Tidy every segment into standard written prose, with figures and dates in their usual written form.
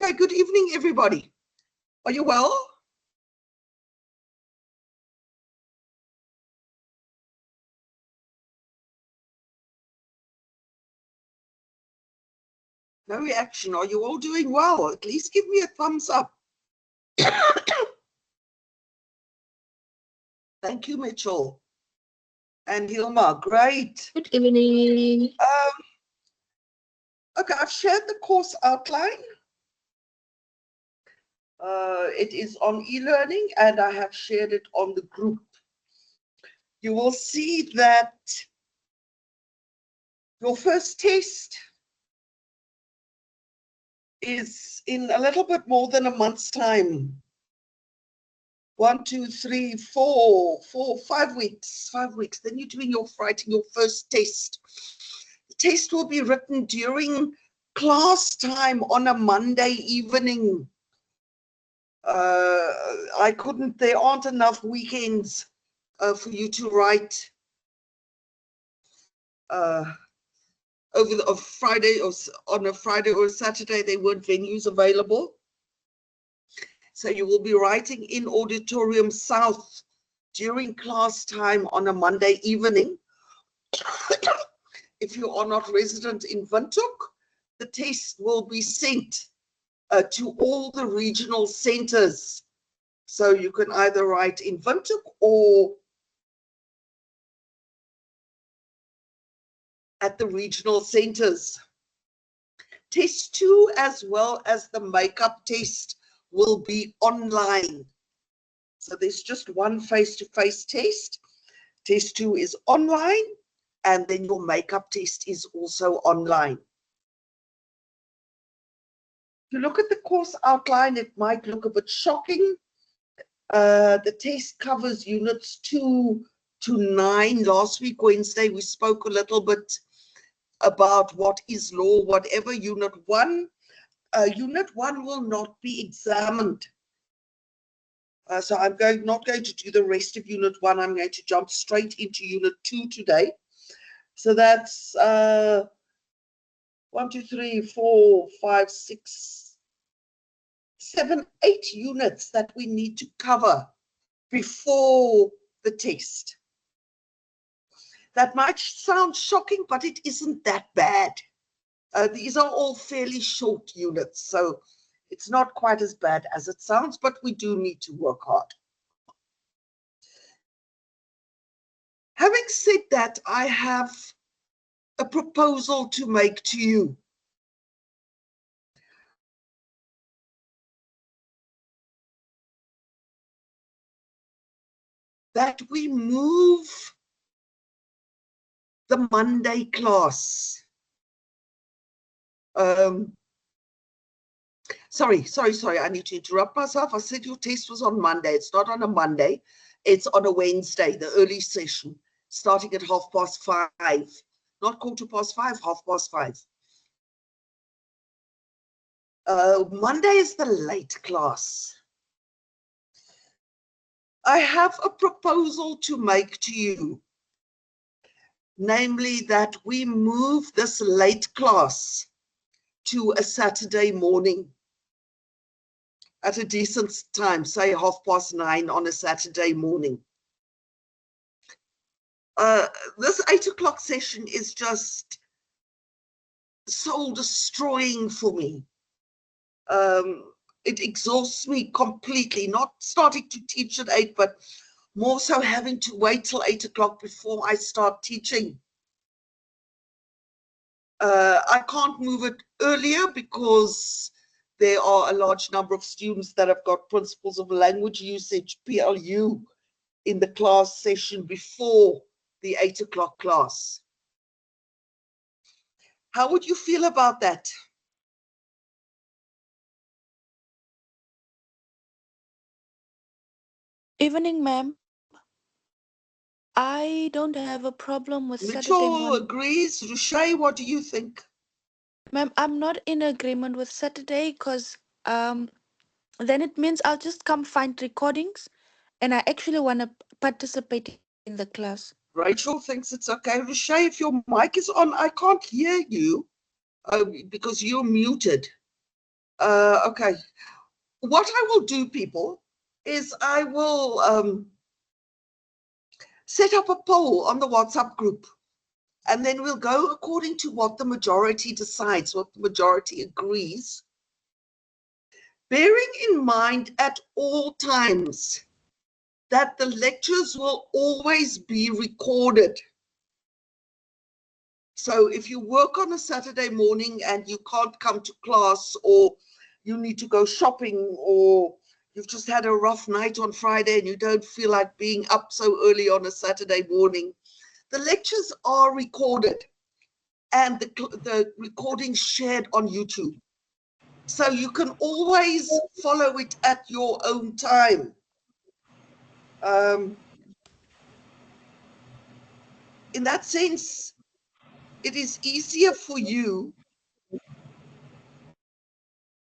Okay, good evening, everybody. Are you well? No reaction. Are you all doing well? At least give me a thumbs up. Thank you, Mitchell. And Hilma, great. Good evening. Okay, I've shared the course outline. It is on e-learning and I have shared it on the group. You will see that your first test is in a little bit more than a month's time. 1, 2, 3, 4, 5 weeks. 5 weeks. Then you're doing writing your first test. The test will be written during class time on a Monday evening. There aren't enough weekends for you to write over Friday or on a Friday or a Saturday. There weren't venues available. So you will be writing in Auditorium South during class time on a Monday evening. If you are not resident in Windhoek, the test will be sent to all the regional centers. So you can either write in Windhoek or at the regional centers. Test 2, as well as the makeup test, will be online. So there's just one face-to-face test. Test 2 is online, and then your makeup test is also online. If you look at the course outline, it might look a bit shocking. The test covers units 2 to 9. Last week, Wednesday, we spoke a little bit about what is law, whatever unit 1. Unit 1 will not be examined. So I'm not going to do the rest of unit 1. I'm going to jump straight into unit 2 today. So that's 1, 2, 3, 4, 5, 6, 7, 8 units that we need to cover before the test. That might sound shocking, but it isn't that bad. These are all fairly short units, so it's not quite as bad as it sounds, but we do need to work hard. Having said that, I have a proposal to make to you. That we move the Monday class. Sorry, I need to interrupt myself. I said your test was on Monday. It's not on a Monday. It's on a Wednesday, the early session, starting at 5:30. Not 5:15, 5:30. Monday is the late class. I have a proposal to make to you, namely that we move this late class to a Saturday morning at a decent time, say 9:30 on a Saturday morning. This 8 o'clock session is just soul destroying for me. It exhausts me completely, not starting to teach at 8, but more so having to wait till 8 o'clock before I start teaching. I can't move it earlier because there are a large number of students that have got principles of language usage, PLU, in the class session before the 8 o'clock class. How would you feel about that? Evening, ma'am. I don't have a problem with Saturday Mitchell morning. agrees. Rushay, what do you think? Ma'am, I'm not in agreement with Saturday because then it means I'll just come find recordings and I actually want to participate in the class. Rachel thinks it's okay. Rushay, if your mic is on, I can't hear you because you're muted. Okay. What I will do, people, is I will set up a poll on the WhatsApp group, and then we'll go according to what the majority decides, what the majority agrees, bearing in mind at all times that the lectures will always be recorded. So if you work on a Saturday morning and you can't come to class, or you need to go shopping, or you've just had a rough night on Friday and you don't feel like being up so early on a Saturday morning, the lectures are recorded and the recording shared on YouTube. So you can always follow it at your own time. In that sense, it is easier for you,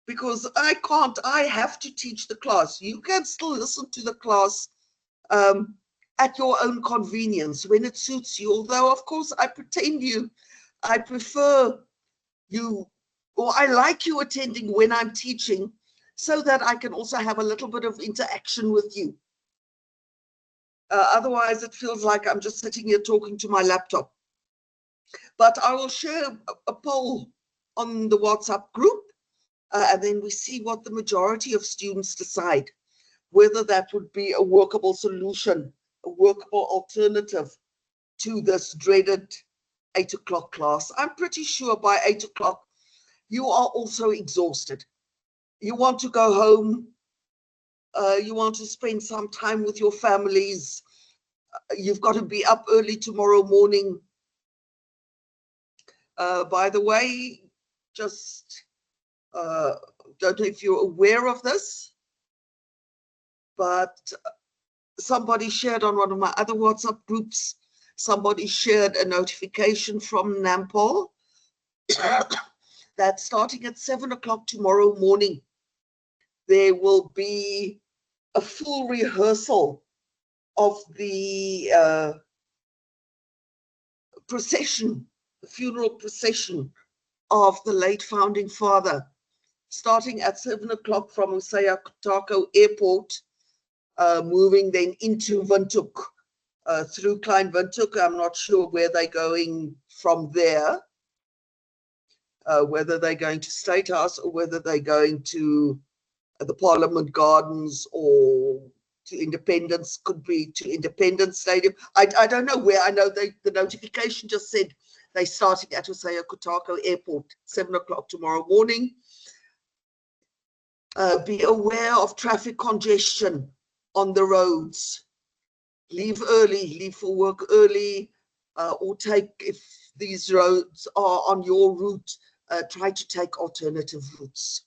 because I have to teach the class. You can still listen to the class at your own convenience when it suits you. Although, of course, I prefer you, or I like you attending when I'm teaching, so that I can also have a little bit of interaction with you. Otherwise, it feels like I'm just sitting here talking to my laptop. But I will share a poll on the WhatsApp group, and then we see what the majority of students decide, whether that would be a workable solution, a workable alternative to this dreaded 8 o'clock class. I'm pretty sure by 8 o'clock, you are also exhausted. You want to go home. You want to spend some time with your families. You've got to be up early tomorrow morning. By the way, just don't know if you're aware of this, but somebody shared on one of my other WhatsApp groups, somebody shared a notification from Nampol that starting at 7 o'clock tomorrow morning, there will be a full rehearsal of the procession, the funeral procession of the late founding father, starting at 7 o'clock from Hosea Kutako Airport, moving then into Windhoek, through Klein Windhoek. I'm not sure where they're going from there, whether they're going to State House or whether they're going to the Parliament Gardens or to Independence, could be to Independence Stadium. I don't know where. I know the notification just said they're starting at Hosea Kutako Airport, 7 o'clock tomorrow morning. Be aware of traffic congestion on the roads. Leave early, leave for work early, or take, if these roads are on your route, try to take alternative routes.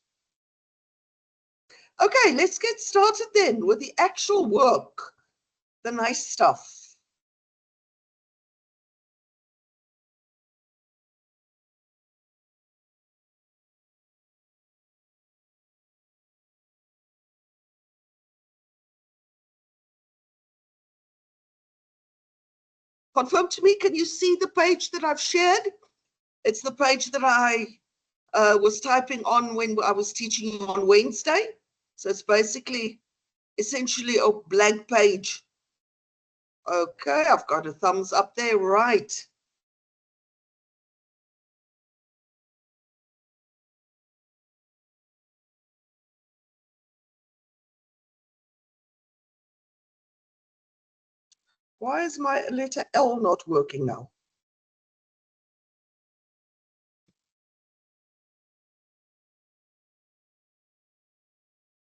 Okay, let's get started then with the actual work, the nice stuff. Confirm to me, can you see the page that I've shared? It's the page that I was typing on when I was teaching on Wednesday. So it's basically, essentially a blank page. Okay, I've got a thumbs up there, right. Why is my letter L not working now?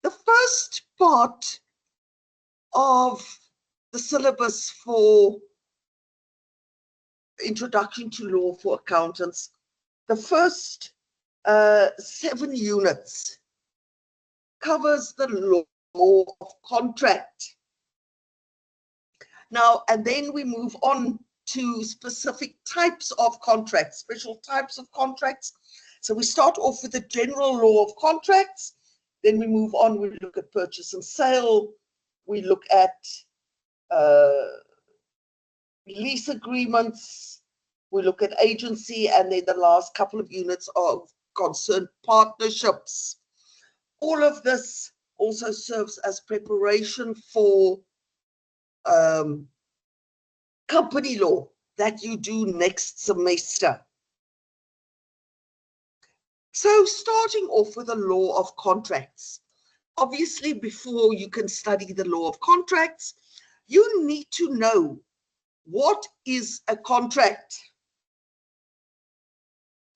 The first part of the syllabus for Introduction to Law for Accountants, the first 7 units covers the law of contract. Now, and then we move on to specific types of contracts, special types of contracts. So we start off with the general law of contracts. Then we move on, we look at purchase and sale. We look at lease agreements. We look at agency, and then the last couple of units are concerned partnerships. All of this also serves as preparation for company law that you do next semester. So starting off with the law of contracts. Obviously, before you can study the law of contracts, you need to know what is a contract.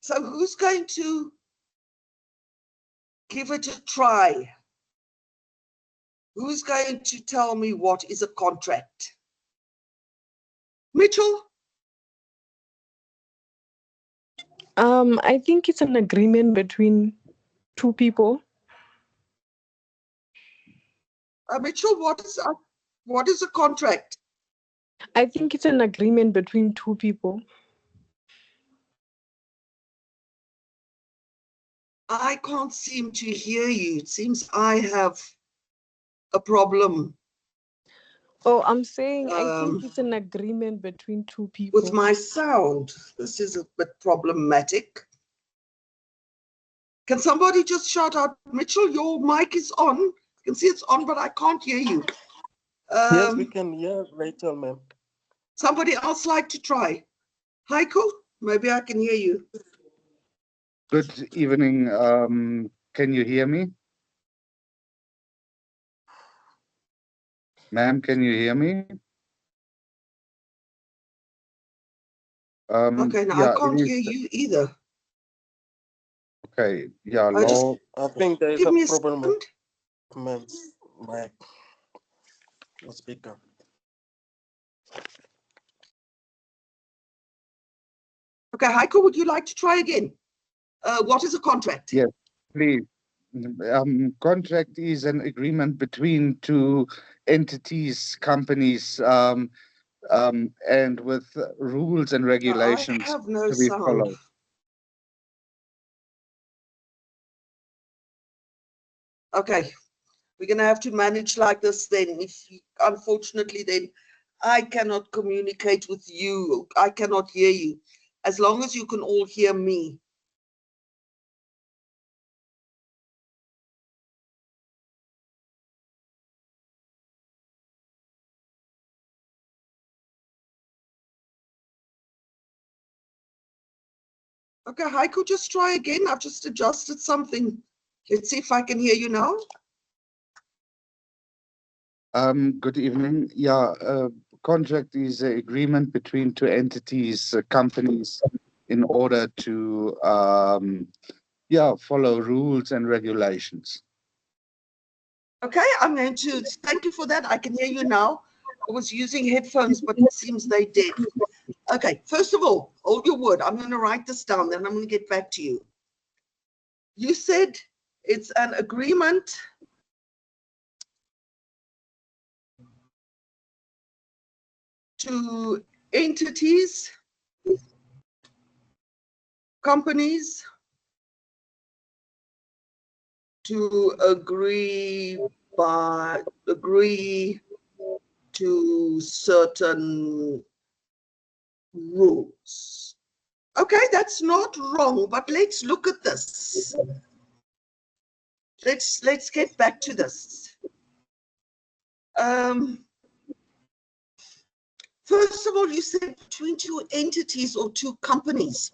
So who's going to give it a try? Who's going to tell me what is a contract? Mitchell? I think it's an agreement between two people. Mitchell, what is a contract? I think it's an agreement between two people. I can't seem to hear you. It seems I have a problem. Oh, I'm saying I think it's an agreement between two people. With my sound. This is a bit problematic. Can somebody just shout out, Mitchell, your mic is on. You can see it's on, but I can't hear you. Yes, we can hear Rachel, ma'am. Somebody else like to try? Heiko, maybe I can hear you. Good evening. Can you hear me? Ma'am, can you hear me? Okay, now yeah, I can't hear you either. Okay, yeah, I think there is Give me a a problem second. with ma'am's mic. The speaker. Okay, Heiko, would you like to try again? What is a contract? Yes, please. Contract is an agreement between two entities, companies, and with rules and I regulations have no to be sound. followed. Okay, we're going to have to manage like this then. Unfortunately, then I cannot communicate with you. I cannot hear you. As long as you can all hear me. Okay, Heiko, just try again. I've just adjusted something. Let's see if I can hear you now. Good evening. Yeah, contract is an agreement between two entities, companies, in order to follow rules and regulations. Okay, I'm going to thank you for that. I can hear you now. I was using headphones, but it seems they did. Okay, first of all, hold your word. I'm going to write this down, then I'm going to get back to you. You said it's an agreement to entities, companies, to agree to certain rules. Okay, that's not wrong, but let's look at this. Let's get back to this. First of all, you said between two entities or two companies.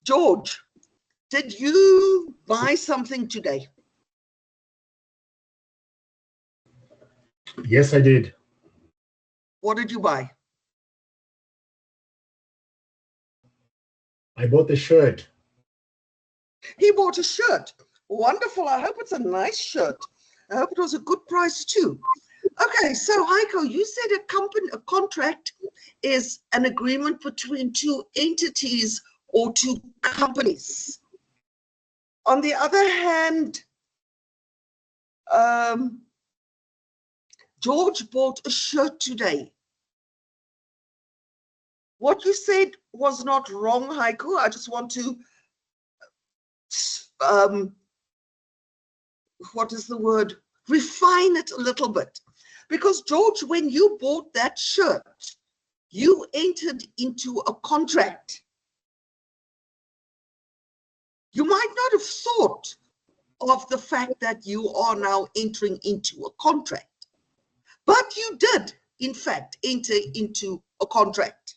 George, did you buy something today? Yes, I did. What did you buy? I bought the shirt. He bought a shirt. Wonderful. I hope it's a nice shirt. I hope it was a good price too. Okay, so Heiko, you said a contract is an agreement between two entities or two companies. On the other hand, George bought a shirt today. What you said was not wrong, Heiko. I just want to, what is the word? Refine it a little bit. Because George, when you bought that shirt, you entered into a contract. You might not have thought of the fact that you are now entering into a contract, but you did, in fact, enter into a contract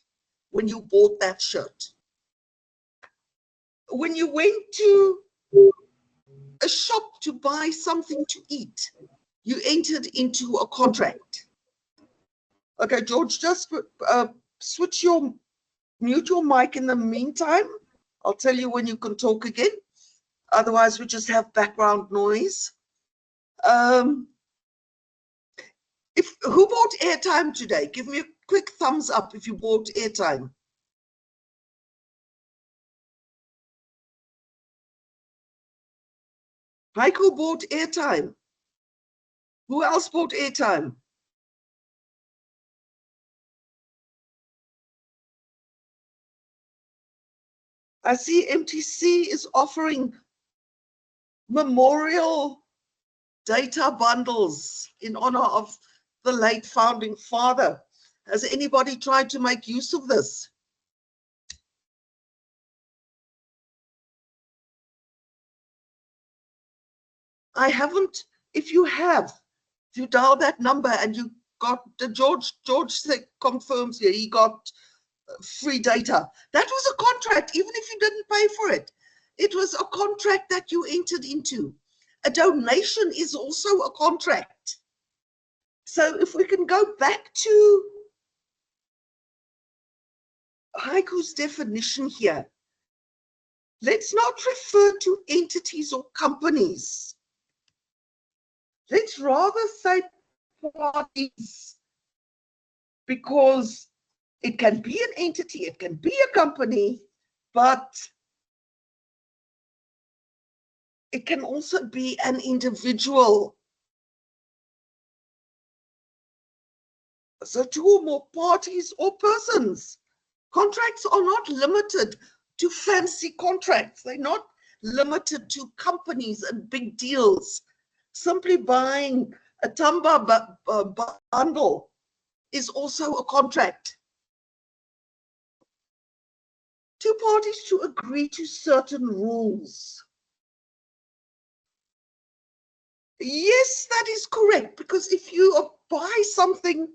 when you bought that shirt. When you went to a shop to buy something to eat, you entered into a contract. Okay, George, just mute your mic in the meantime. I'll tell you when you can talk again. Otherwise, we just have background noise. Who bought airtime today? Give me a quick thumbs up if you bought airtime. Heiko bought airtime. Who else bought airtime? I see MTC is offering memorial data bundles in honor of the late founding father. Has anybody tried to make use of this? I haven't. If you have, if you dial that number and you got the George confirms here, he got free data. That was a contract, even if you didn't pay for it. It was a contract that you entered into. A donation is also a contract. So if we can go back to Heiko's definition here, let's not refer to entities or companies. Let's rather say parties, because it can be an entity, it can be a company, but it can also be an individual. So two or more parties or persons. Contracts are not limited to fancy contracts. They're not limited to companies and big deals. Simply buying a Tamba bundle is also a contract. Two parties to agree to certain rules. Yes, that is correct, because if you buy something,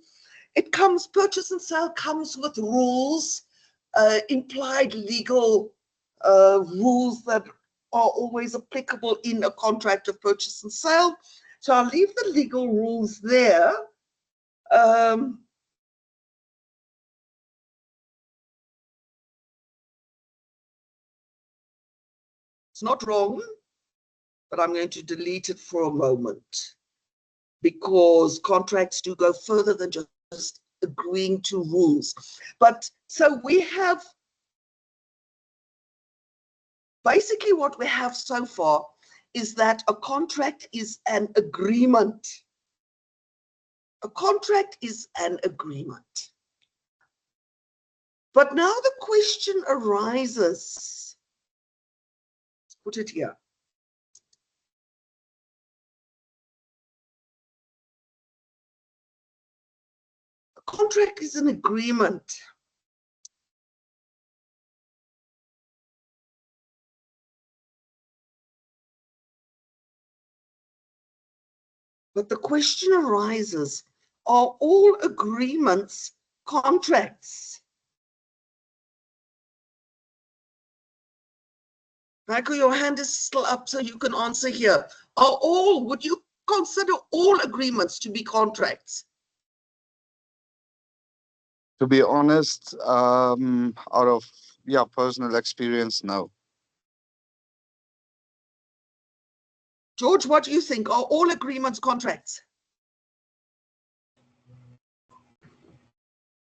it comes, purchase and sale comes with rules, implied legal rules that are always applicable in a contract of purchase and sale. So I'll leave the legal rules there. It's not wrong, but I'm going to delete it for a moment, because contracts do go further than just agreeing to rules. But so we have, basically what we have so far is that a contract is an agreement. A contract is an agreement. But now the question arises, let's put it here. A contract is an agreement. But the question arises, are all agreements contracts? Michael, your hand is still up, so you can answer here. Would you consider all agreements to be contracts? To be honest, out of personal experience, no. George, what do you think? Are all agreements contracts?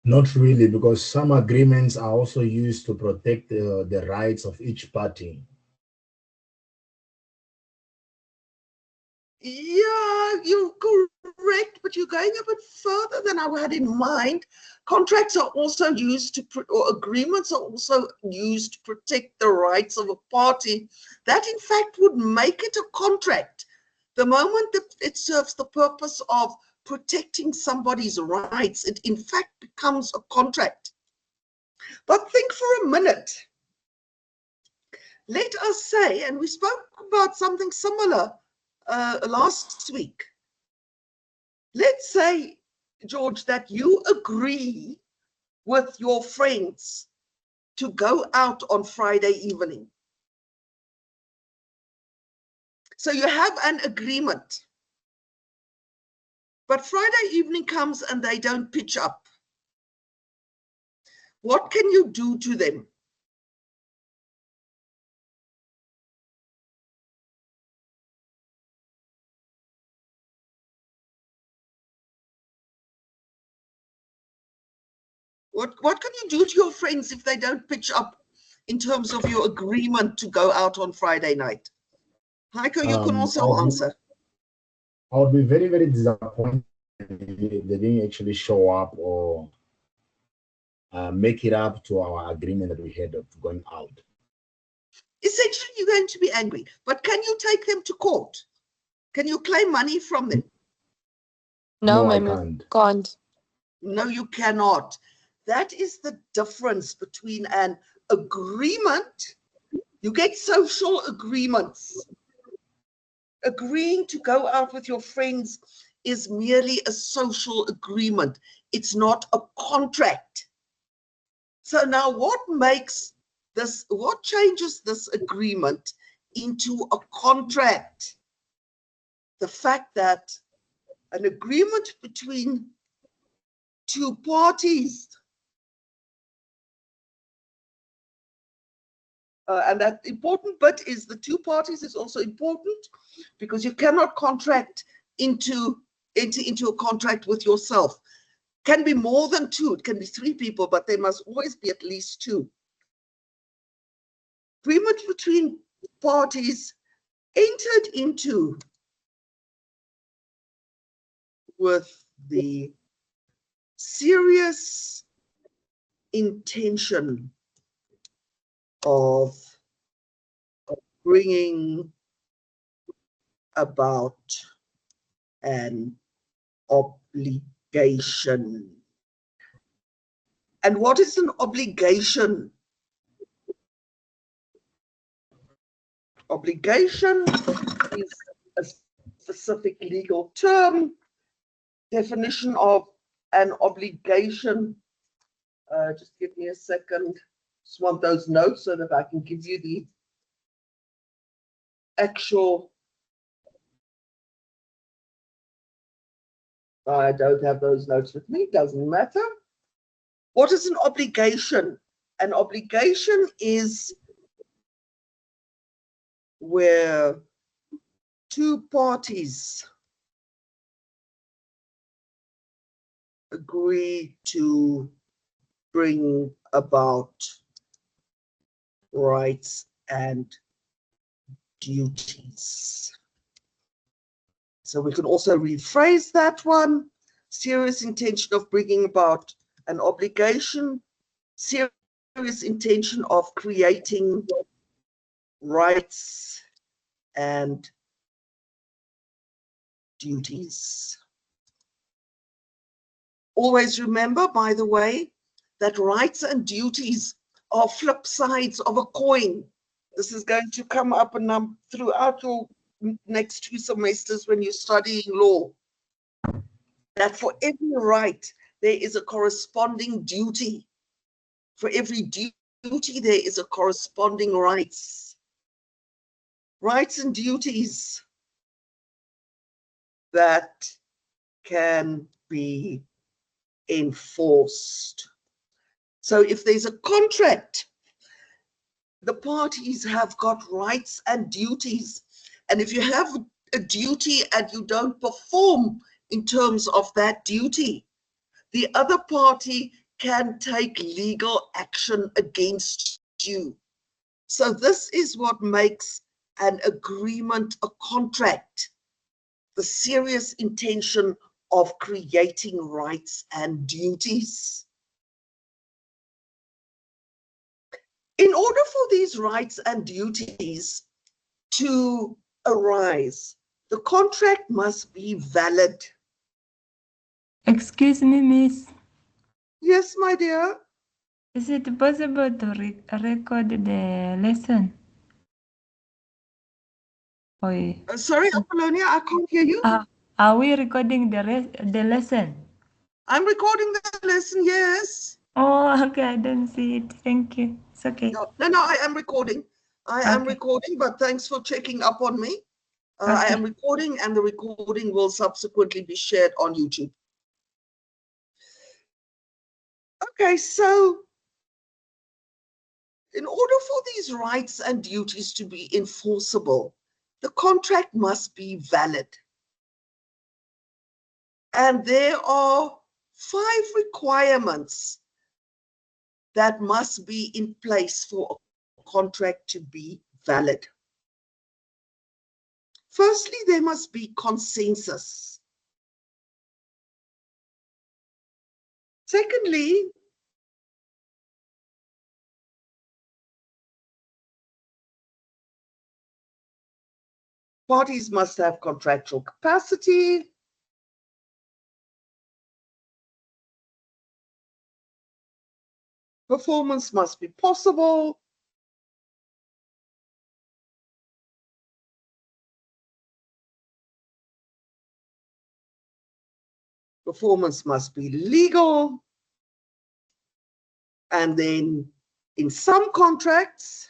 Not really, because some agreements are also used to protect the rights of each party. Yeah, you're correct, but you're going a bit further than I had in mind. Contracts are also used to, or agreements are also used to protect the rights of a party. That, in fact, would make it a contract. The moment that it serves the purpose of protecting somebody's rights, it in fact becomes a contract. But think for a minute. let us say, and we spoke about something similar last week. Let's say, George, that you agree with your friends to go out on Friday evening. So you have an agreement. But Friday evening comes and they don't pitch up. What can you do to them? What can you do to your friends if they don't pitch up in terms of your agreement to go out on Friday night? Heiko, you can also answer. I would be very, very disappointed if they didn't actually show up or make it up to our agreement that we had of going out. Essentially, you're going to be angry. But can you take them to court? Can you claim money from them? No, I ma'am, can't. No, you cannot. That is the difference between an agreement. You get social agreements. Agreeing to go out with your friends is merely a social agreement. It's not a contract. So now what changes this agreement into a contract? The fact that an agreement between two parties, and that important bit is the two parties is also important, because you cannot contract into a contract with yourself. Can be more than two, it can be three people, but there must always be at least two. Agreement between parties entered into with the serious intention of bringing about an obligation. And what is an obligation? Obligation is a specific legal term. Definition of an obligation. Just give me a second. Just want those notes so that I can give you the actual. I don't have those notes with me, doesn't matter. What is an obligation? An obligation is where two parties agree to bring about rights and duties. So we can also rephrase that one. Serious intention of bringing about an obligation, serious intention of creating rights and duties. Always remember, by the way, that rights and duties are flip sides of a coin. This is going to come up throughout your next 2 semesters when you're studying law. That for every right, there is a corresponding duty. For every duty, there is a corresponding rights. Rights and duties that can be enforced. So if there's a contract, the parties have got rights and duties. And if you have a duty and you don't perform in terms of that duty, the other party can take legal action against you. So this is what makes an agreement a contract, the serious intention of creating rights and duties. In order for these rights and duties to arise, the contract must be valid. Excuse me, miss. Yes, my dear. Is it possible to record the lesson? Oi. Sorry, Apollonia, I can't hear you. Are we recording the lesson? I'm recording the lesson, yes. Oh, okay. I don't see it. Thank you. It's okay. No, I am recording. I am recording, but thanks for checking up on me. I am recording, and the recording will subsequently be shared on YouTube. Okay, so in order for these rights and duties to be enforceable, the contract must be valid. And there are 5 requirements that must be in place for a contract to be valid. Firstly, there must be consensus. Secondly, parties must have contractual capacity. Performance must be possible. Performance must be legal. And then in some contracts,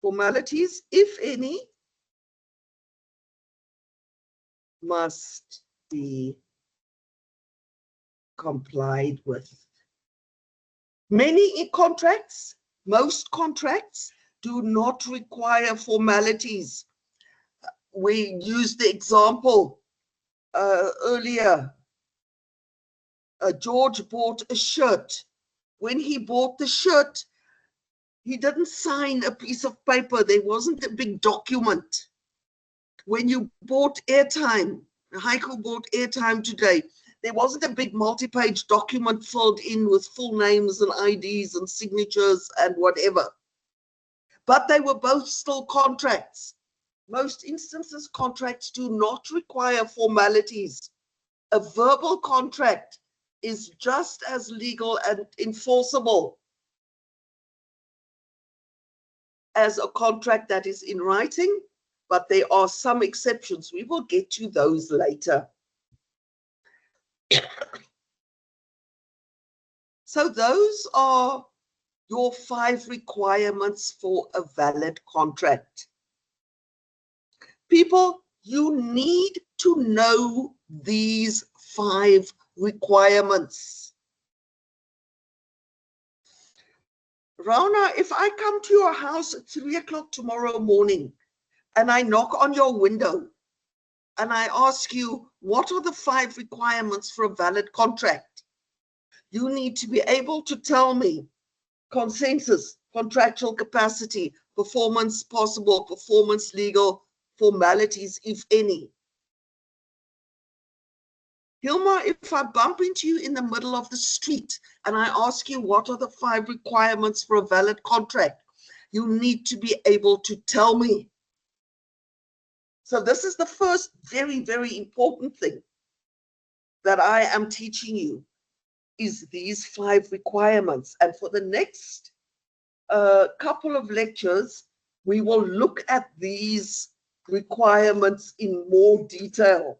formalities, if any, must be complied with. Many contracts, most contracts, do not require formalities. We used the example earlier. George bought a shirt. When he bought the shirt, he didn't sign a piece of paper. There wasn't a big document. When you bought airtime, Heiko bought airtime today, there wasn't a big multi-page document filled in with full names and IDs and signatures and whatever. But they were both still contracts. Most instances, contracts do not require formalities. A verbal contract is just as legal and enforceable as a contract that is in writing, but there are some exceptions. We will get to those later. So those are your 5 requirements for a valid contract. People, you need to know these 5 requirements. Rana, if I come to your house at 3 o'clock tomorrow morning and I knock on your window and I ask you, what are the 5 requirements for a valid contract? You need to be able to tell me consensus, contractual capacity, performance possible, performance legal, formalities, if any. Hilma, if I bump into you in the middle of the street and I ask you what are the 5 requirements for a valid contract, you need to be able to tell me. So this is the first very, very important thing that I am teaching you, is these 5 requirements. And for the next couple of lectures, we will look at these requirements in more detail.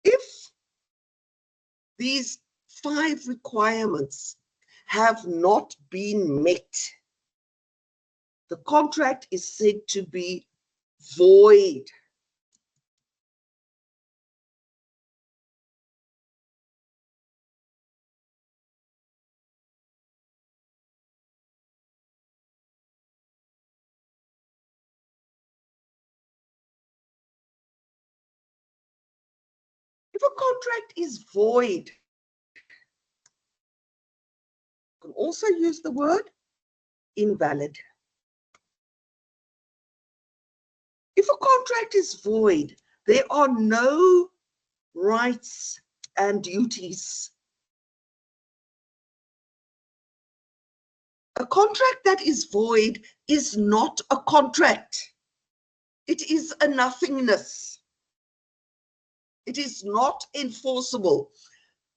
If these 5 requirements have not been met, the contract is said to be void. If a contract is void, you can also use the word invalid. If a contract is void, there are no rights and duties. A contract that is void is not a contract. It is a nothingness. It is not enforceable.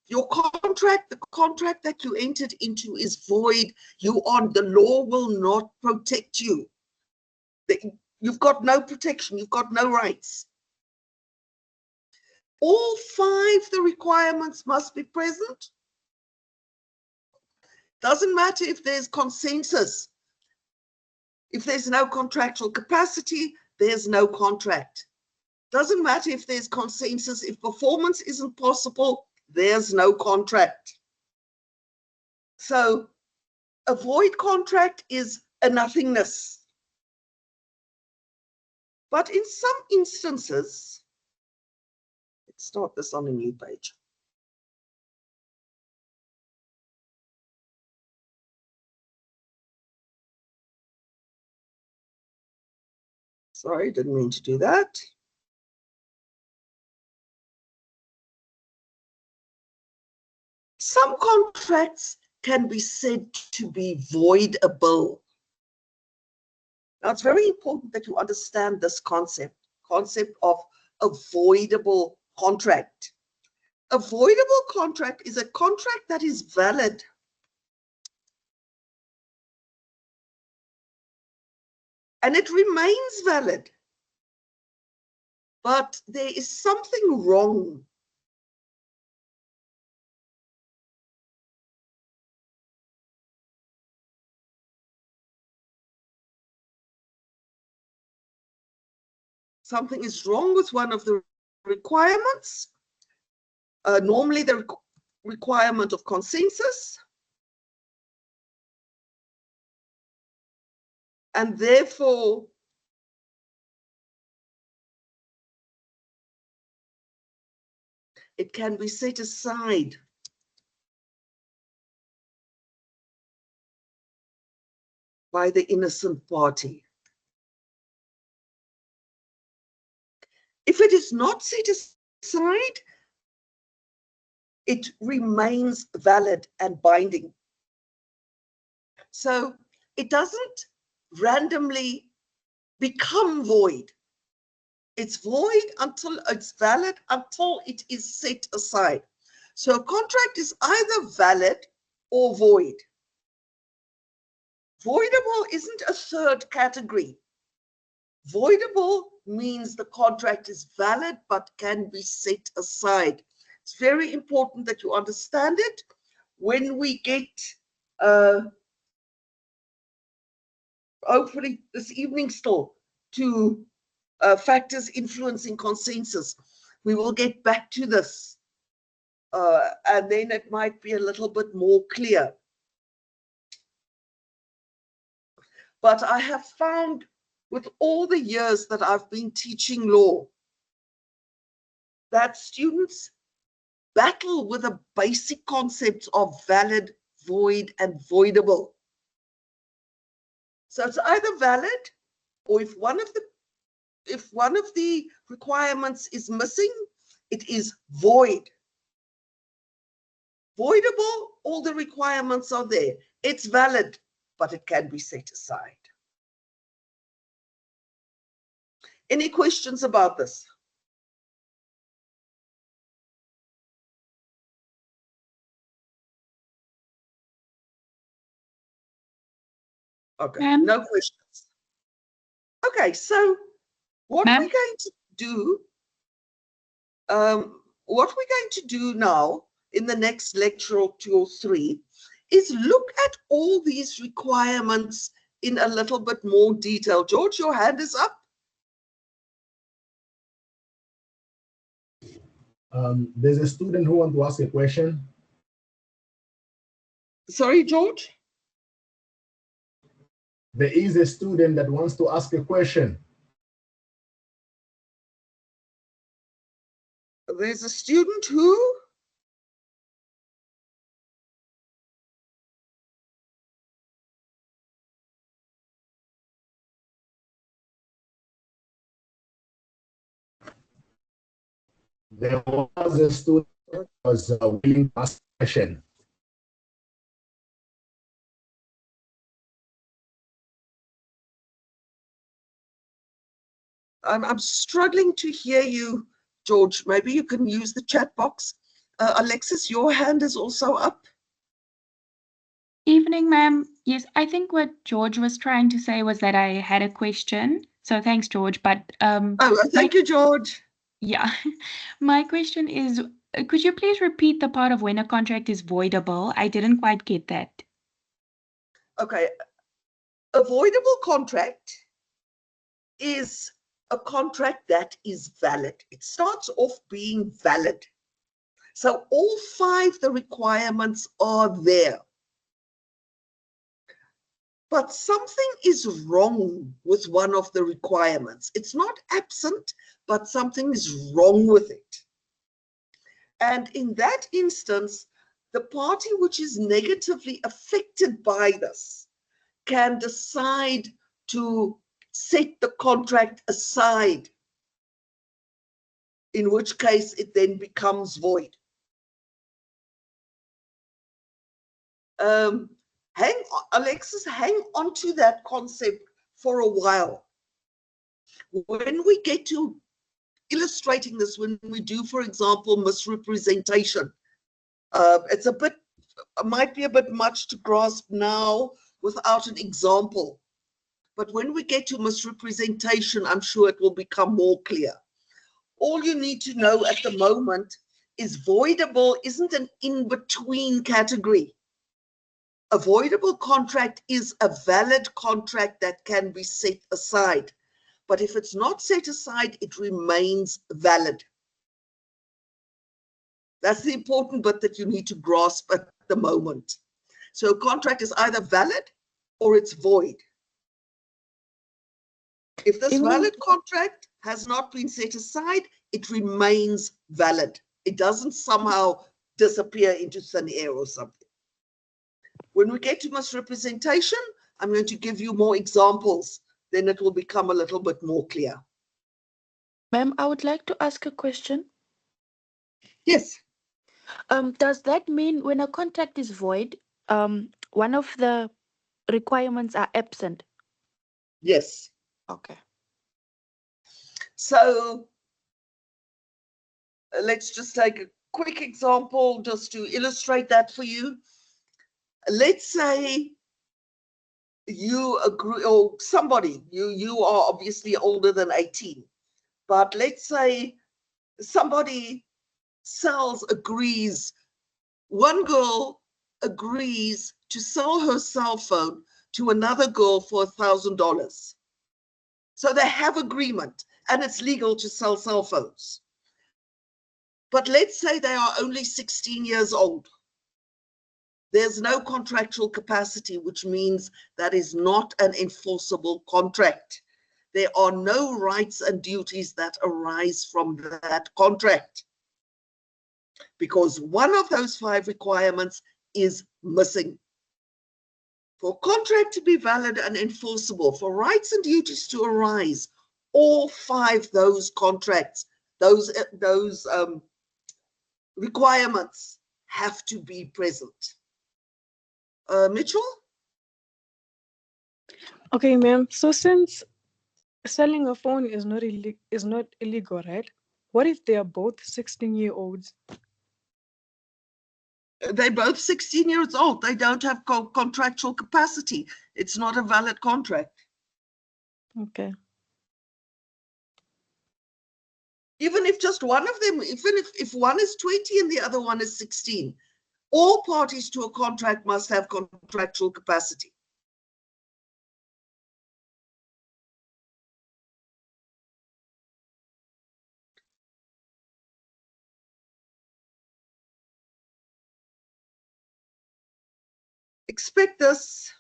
Your contract, the contract that you entered into is void. The law will not protect you. You've got no protection. You've got no rights. All 5 the requirements must be present. Doesn't matter if there's consensus. If there's no contractual capacity, there's no contract. Doesn't matter if there's consensus. If performance isn't possible, there's no contract. So a void contract is a nothingness. But in some instances, let's start this on a new page. Sorry, didn't mean to do that. Some contracts can be said to be voidable. Now, it's very important that you understand this concept of a voidable contract. A voidable contract is a contract that is valid. And it remains valid. But there is something wrong. Something is wrong with one of the requirements. Normally the requirement of consensus. And therefore, it can be set aside. By the innocent party. If it is not set aside, it remains valid and binding. So it doesn't randomly become void. It's void until it's valid, until it is set aside. So a contract is either valid or void. Voidable isn't a third category. Voidable means the contract is valid but can be set aside. It's very important that you understand it. When we get, hopefully this evening still, to factors influencing consensus, we will get back to this. And then it might be a little bit more clear. But I have found with all the years that I've been teaching law, that students battle with the basic concepts of valid, void, and voidable. So it's either valid, or if one of the requirements is missing, it is void. Voidable, all the requirements are there. It's valid, but it can be set aside. Any questions about this? Okay, no questions. Okay, so what we're going to do, now in the next lecture or 2 or 3 is look at all these requirements in a little bit more detail. George, your hand is up. There's a student who wants to ask a question. Sorry, George? There is a student that wants to ask a question. There's a student who? There was a student who was willing to ask a question. I'm struggling to hear you, George. Maybe you can use the chat box. Alexis, your hand is also up. Evening, ma'am. Yes, I think what George was trying to say was that I had a question. So thanks, George. But Thank you, George. Yeah, my question is, could you please repeat the part of when a contract is voidable? I didn't quite get that. Okay. A voidable contract is a contract that is valid. It starts off being valid. So all 5 the requirements are there. But something is wrong with one of the requirements. It's not absent, but something is wrong with it. And in that instance, the party which is negatively affected by this can decide to set the contract aside, in which case it then becomes void. Alexis, hang on to that concept for a while. When we get to illustrating this, when we do, for example, misrepresentation, might be a bit much to grasp now without an example. But when we get to misrepresentation, I'm sure it will become more clear. All you need to know at the moment is voidable isn't an in-between category. A voidable contract is a valid contract that can be set aside. But if it's not set aside, it remains valid. That's the important bit that you need to grasp at the moment. So a contract is either valid or it's void. If this valid contract has not been set aside, it remains valid. It doesn't somehow disappear into thin air or something. When we get to misrepresentation, I'm going to give you more examples. Then it will become a little bit more clear. Ma'am, I would like to ask a question. Yes. Does that mean when a contract is void, one of the requirements are absent? Yes. Okay. So let's just take a quick example just to illustrate that for you. Let's say you agree, or somebody, you are obviously older than 18, but let's say somebody agrees, one girl agrees to sell her cell phone to another girl for $1,000. So they have agreement and it's legal to sell cell phones. But let's say they are only 16 years old. There's no contractual capacity, which means that is not an enforceable contract. There are no rights and duties that arise from that contract, because one of those 5 requirements is missing. For a contract to be valid and enforceable, for rights and duties to arise, all 5 those contracts, those requirements have to be present. Mitchell? Okay, ma'am. So since selling a phone is not illegal, right? What if they are both 16-year-olds? They're both 16 years old. They don't have contractual capacity. It's not a valid contract. Okay. Even if just one of them, even if one is 20 and the other one is 16, all parties to a contract must have contractual capacity. Expect this.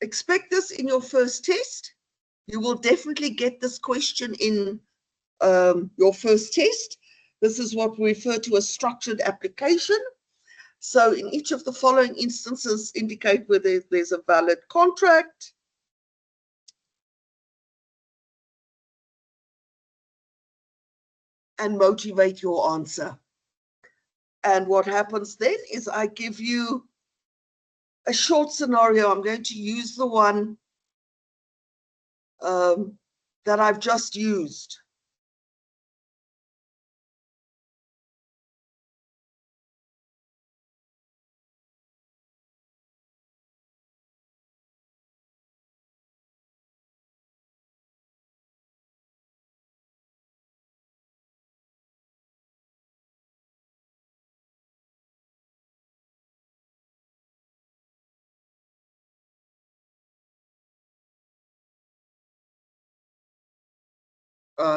Expect this in your first test. You will definitely get this question in your first test. This is what we refer to as structured application. So in each of the following instances, indicate whether there's a valid contract. And motivate your answer. And what happens then is I give you a short scenario. I'm going to use the one that I've just used.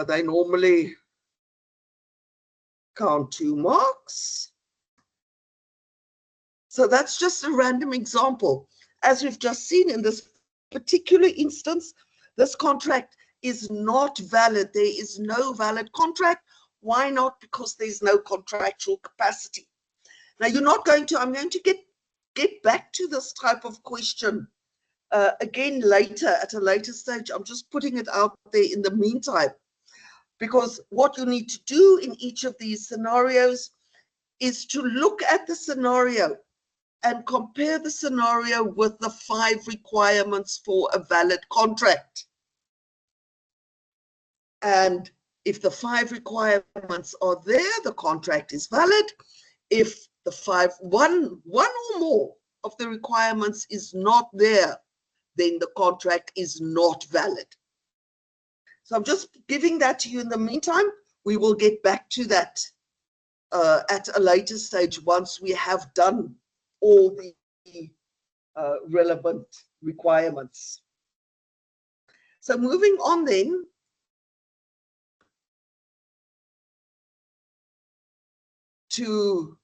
They normally count 2 marks. So that's just a random example. As we've just seen in this particular instance, this contract is not valid. There is no valid contract. Why not? Because there's no contractual capacity. Now you're not going to, I'm going to get back to this type of question again later, at a later stage. I'm just putting it out there in the meantime, because what you need to do in each of these scenarios is to look at the scenario and compare the scenario with the 5 requirements for a valid contract. And if the 5 requirements are there, the contract is valid. If the one or more of the requirements is not there, then the contract is not valid. So I'm just giving that to you in the meantime. We will get back to that at a later stage once we have done all the relevant requirements. So moving on then to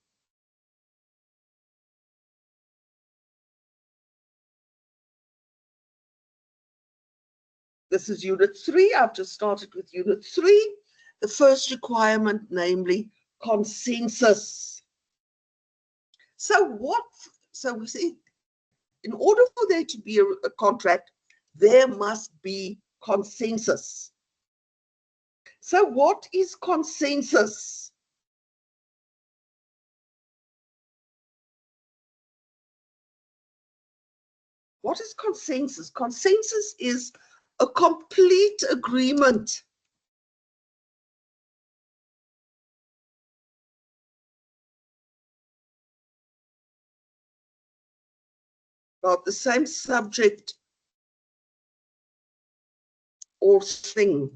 this is unit 3. I've just started with unit 3. The first requirement, namely consensus. So we say, in order for there to be a contract, there must be consensus. So what is consensus? What is consensus? Consensus is a complete agreement about the same subject or thing.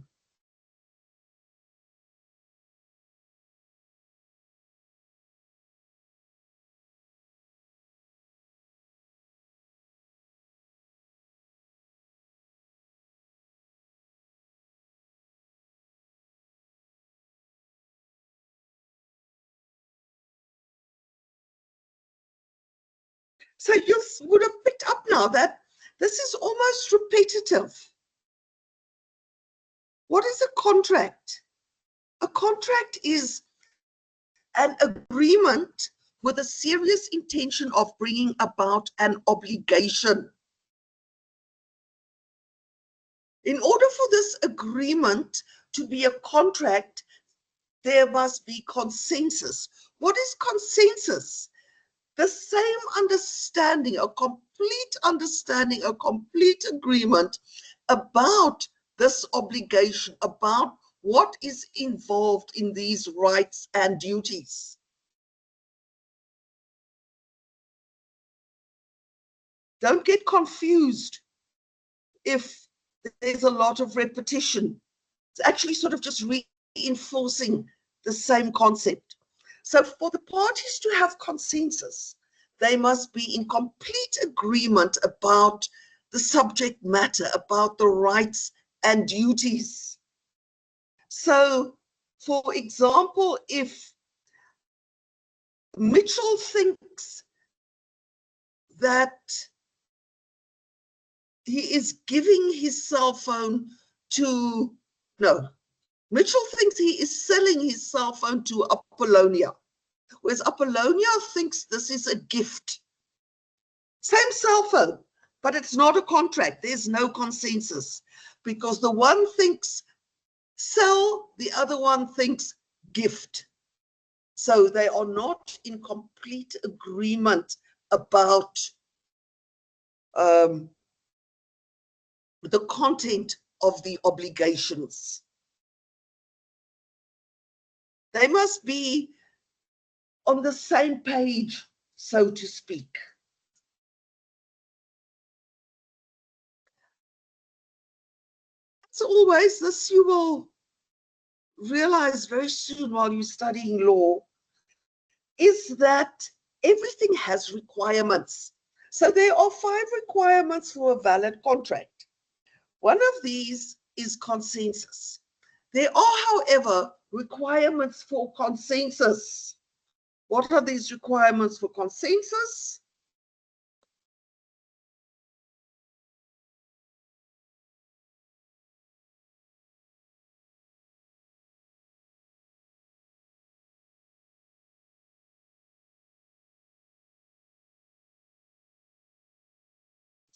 So you would have picked up now that this is almost repetitive. What is a contract? A contract is an agreement with a serious intention of bringing about an obligation. In order for this agreement to be a contract, there must be consensus. What is consensus? The same understanding, a complete understanding, a complete agreement about this obligation, about what is involved in these rights and duties. Don't get confused if there's a lot of repetition. It's actually sort of just reinforcing the same concept. So for the parties to have consensus, they must be in complete agreement about the subject matter, about the rights and duties. So, for example, if Mitchell thinks that he is giving his cell phone to, no, Mitchell thinks he is selling his cell phone to Apollonia, whereas Apollonia thinks this is a gift. Same cell phone, but it's not a contract. There's no consensus because the one thinks sell, the other one thinks gift. So they are not in complete agreement about the content of the obligations. They must be on the same page, so to speak. As always, this you will realize very soon while you're studying law, is that everything has requirements. So there are 5 requirements for a valid contract. One of these is consensus. There are, however, requirements for consensus. What are these requirements for consensus?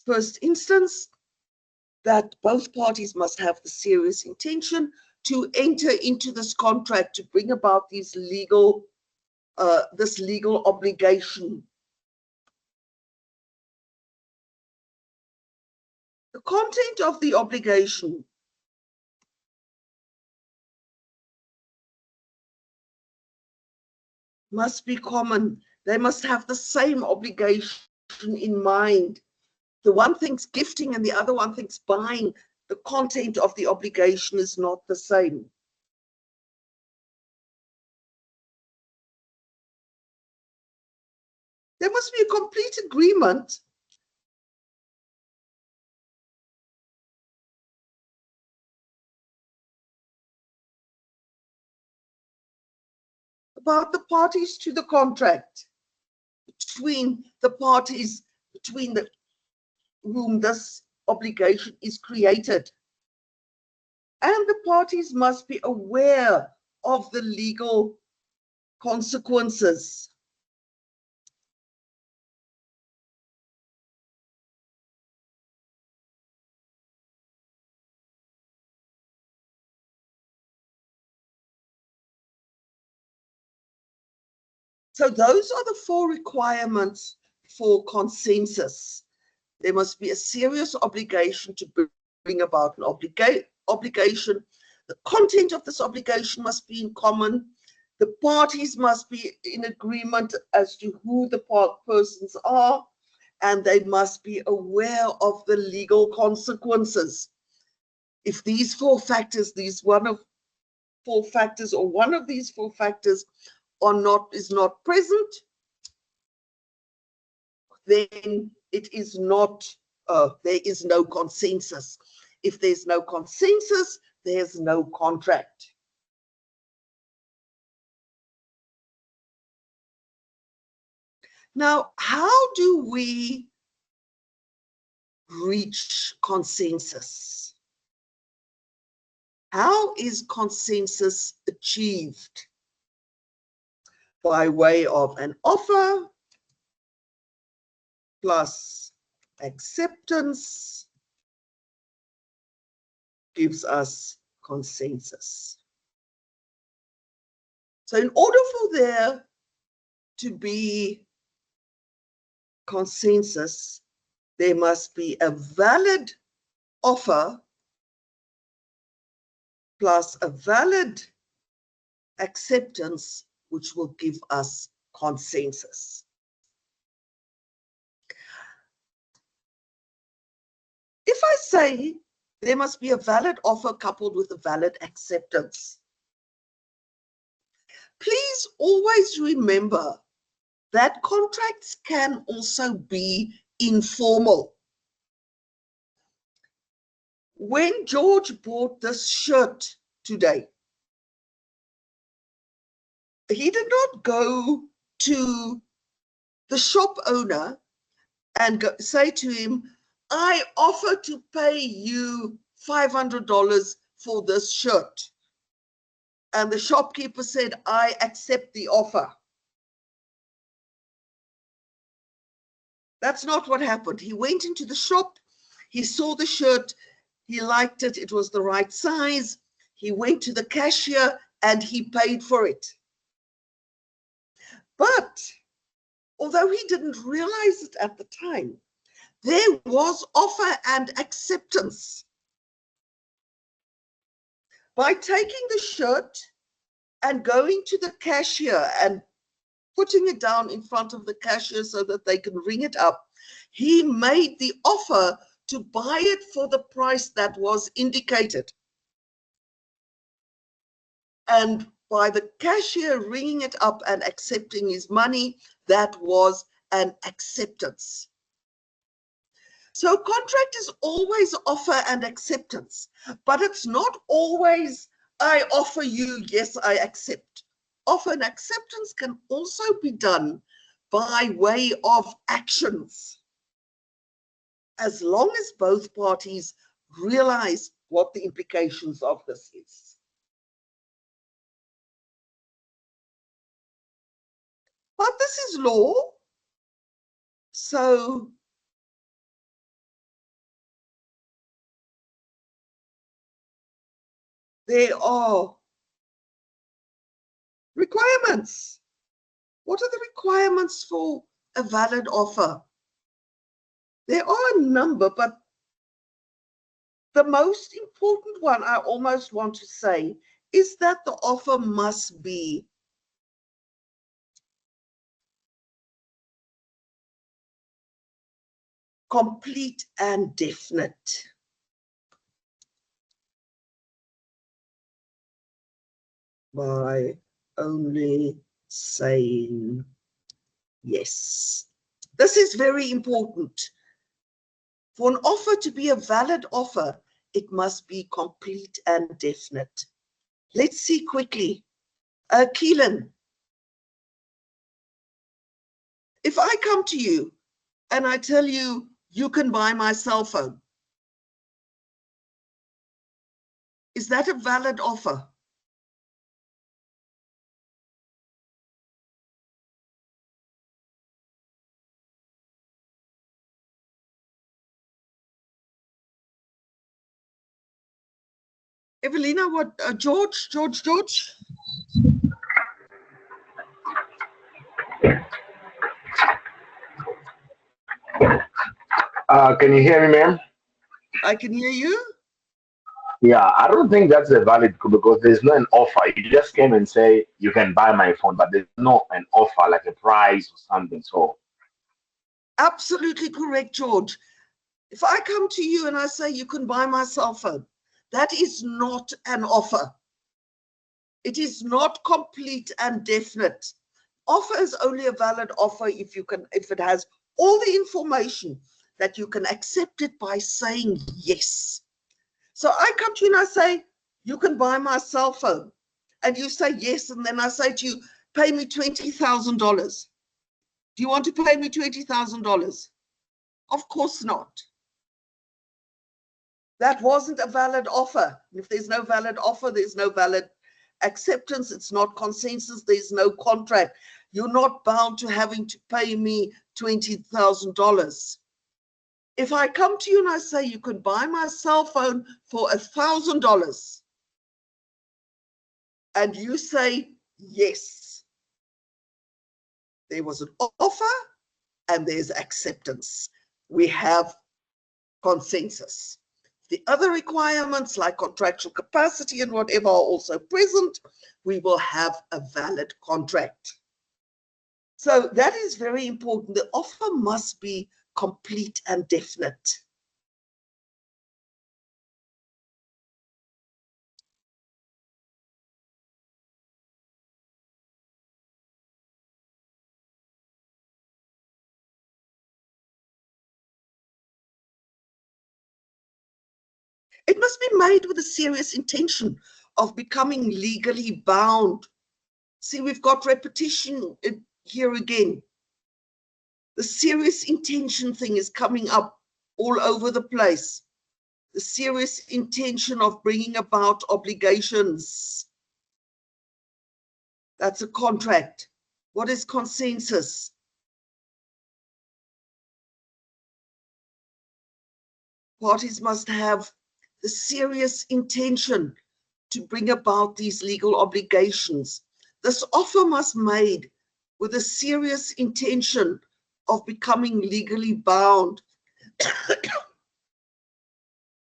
First instance, that both parties must have the serious intention to enter into this contract to bring about these legal, this legal obligation. The content of the obligation must be common. They must have the same obligation in mind. The one thinks gifting and the other one thinks buying. The content of the obligation is not the same. There must be a complete agreement about the parties to the contract, between the parties, between the whom this obligation is created. And the parties must be aware of the legal consequences. So those are the 4 requirements for consensus. There must be a serious obligation to bring about an obligation. The content of this obligation must be in common. The parties must be in agreement as to who the persons are, and they must be aware of the legal consequences. If these 4 factors, these one of 4 factors, or one of these 4 factors is not present, then it is not, there is no consensus. If there's no consensus, there's no contract. Now, how do we reach consensus? How is consensus achieved? By way of an offer plus acceptance gives us consensus. So in order for there to be consensus, there must be a valid offer plus a valid acceptance, which will give us consensus. If I say there must be a valid offer coupled with a valid acceptance, please always remember that contracts can also be informal. When George bought this shirt today, he did not go to the shop owner and say to him, I offer to pay you $500 for this shirt. And the shopkeeper said, I accept the offer. That's not what happened. He went into the shop, he saw the shirt, he liked it, it was the right size. He went to the cashier and he paid for it. But although he didn't realize it at the time, there was offer and acceptance. By taking the shirt and going to the cashier and putting it down in front of the cashier so that they can ring it up, he made the offer to buy it for the price that was indicated. And by the cashier ringing it up and accepting his money, that was an acceptance. So contract is always offer and acceptance, but it's not always I offer you, yes, I accept. Offer and acceptance can also be done by way of actions, as long as both parties realize what the implications of this is. But this is law, so there are requirements. What are the requirements for a valid offer? There are a number, but the most important one I almost want to say is that the offer must be complete and definite. By only saying yes. This is very important. For an offer to be a valid offer, it must be complete and definite. Let's see quickly. Keelan, if I come to you and I tell you, you can buy my cell phone, is that a valid offer? Evelina, what, George? Can you hear me, ma'am? I can hear you. Yeah, I don't think that's a valid because there's no an offer. You just came and say you can buy my phone, but there's no an offer like a price or something. So Absolutely correct, George. If I come to you and I say you can buy my cell phone, that is not an offer. It is not complete and definite. Offer is only a valid offer if it has all the information that you can accept it by saying yes. So I come to you and I say, you can buy my cell phone. And you say yes, and then I say to you, pay me $20,000. Do you want to pay me $20,000? Of course not. That wasn't a valid offer. If there's no valid offer, there's no valid acceptance. It's not consensus. There's no contract. You're not bound to having to pay me $20,000. If I come to you and I say you can buy my cell phone for $1,000, and you say yes, there was an offer and there's acceptance. We have consensus. The other requirements like contractual capacity and whatever are also present, we will have a valid contract. So that is very important. The offer must be complete and definite. It must be made with a serious intention of becoming legally bound. See, we've got repetition here again. The serious intention thing is coming up all over the place. The serious intention of bringing about obligations. That's a contract. What is consensus? Parties must have the serious intention to bring about these legal obligations. This offer must be made with a serious intention of becoming legally bound.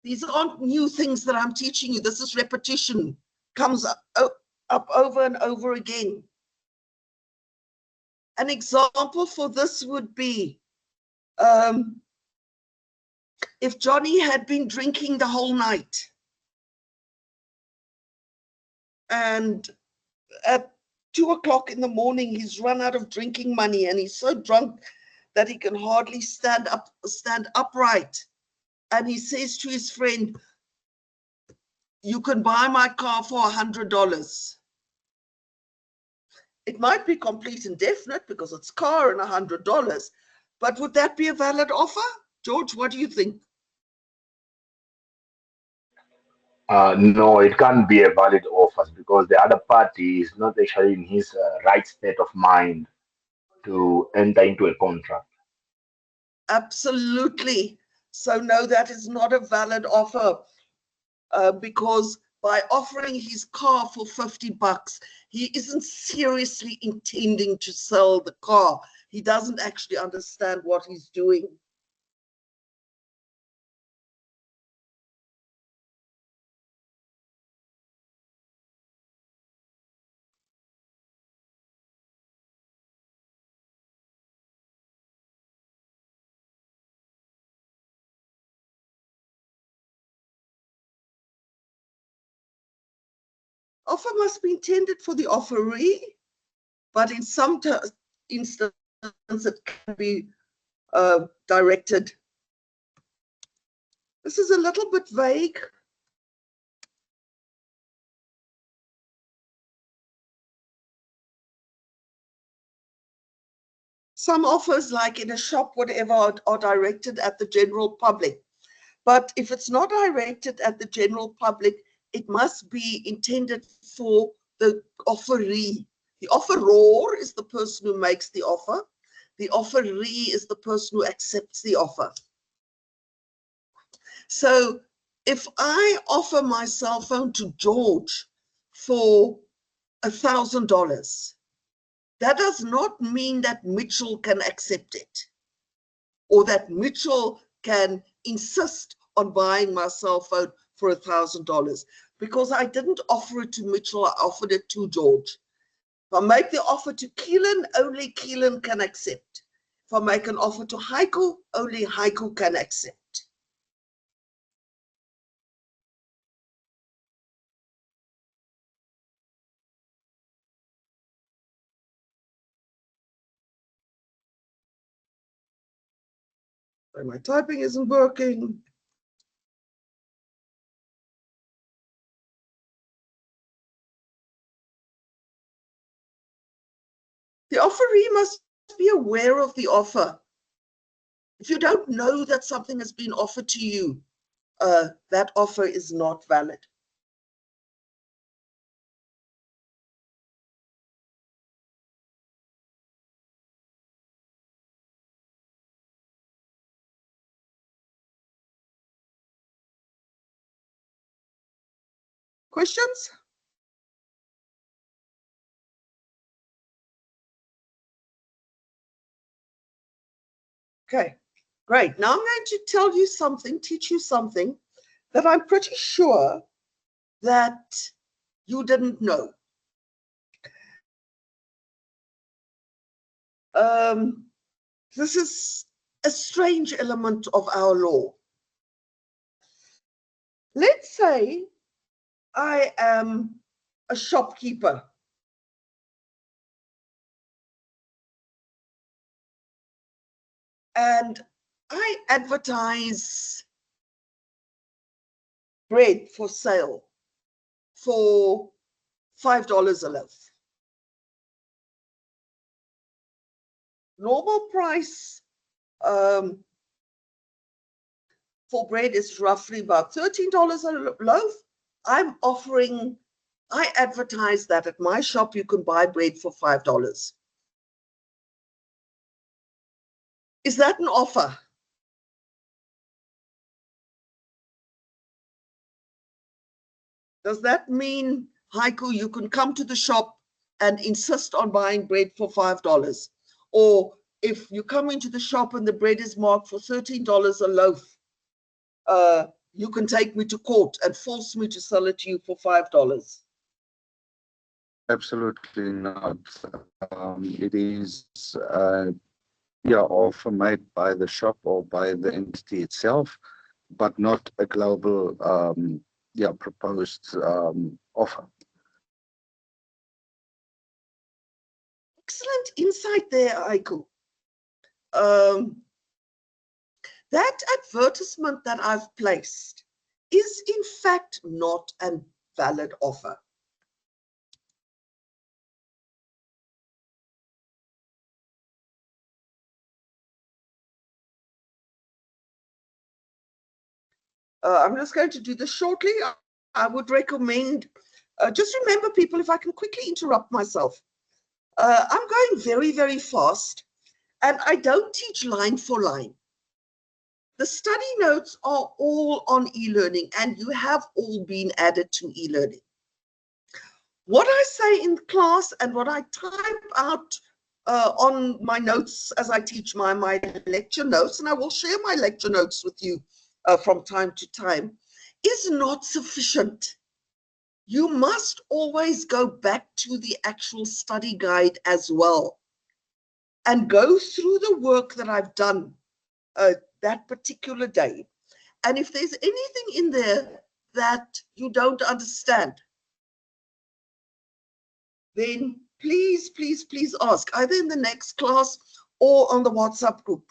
These aren't new things that I'm teaching you. This is repetition, comes up over and over again. An example for this would be if Johnny had been drinking the whole night and at 2 o'clock in the morning, he's run out of drinking money and he's so drunk that he can hardly stand upright. And he says to his friend, "You can buy my car for $100. It might be complete and definite because it's car and $100, but would that be a valid offer? George, what do you think? No, it can't be a valid offer because the other party is not actually in his right state of mind to enter into a contract. Absolutely. So no, that is not a valid offer because by offering his car for $50, he isn't seriously intending to sell the car. He doesn't actually understand what he's doing. Offer must be intended for the offeree, but in some instances it can be directed. This is a little bit vague. Some offers, like in a shop, whatever, are directed at the general public. But if it's not directed at the general public, it must be intended for the offeree. The offeror is the person who makes the offer. The offeree is the person who accepts the offer. So if I offer my cell phone to George for $1,000, that does not mean that Mitchell can accept it or that Mitchell can insist on buying my cell phone for $1,000 because I didn't offer it to Mitchell, I offered it to George. If I make the offer to Keelan, only Keelan can accept. If I make an offer to Heiko, only Heiko can accept. My typing isn't working. The offeree must be aware of the offer. If you don't know that something has been offered to you, that offer is not valid. Questions? Okay, great. Now I'm going to tell you something, teach you something that I'm pretty sure that you didn't know. This is a strange element of our law. Let's say I am a shopkeeper and I advertise bread for sale for $5 a loaf. Normal price for bread is roughly about $13 a loaf. I'm offering I advertise that at my shop you can buy bread for $5. Is that an offer? Does that mean, Haiku, you can come to the shop and insist on buying bread for $5? Or if you come into the shop and the bread is marked for $13 a loaf, you can take me to court and force me to sell it to you for $5? Absolutely not. It is yeah, offer made by the shop or by the entity itself, but not a global yeah, proposed offer. Excellent insight there, Aiku. That advertisement that I've placed is in fact not a valid offer. I'm just going to do this shortly. I would recommend, just remember people, if I can quickly interrupt myself. I'm going very, very fast, and I don't teach line for line. The study notes are all on e-learning, and you have all been added to e-learning. What I say in class and what I type out on my notes as I teach my lecture notes, and I will share my lecture notes with you from time to time, is not sufficient. You must always go back to the actual study guide as well and go through the work that I've done that particular day. And if there's anything in there that you don't understand, then please, please, please ask, either in the next class or on the WhatsApp group.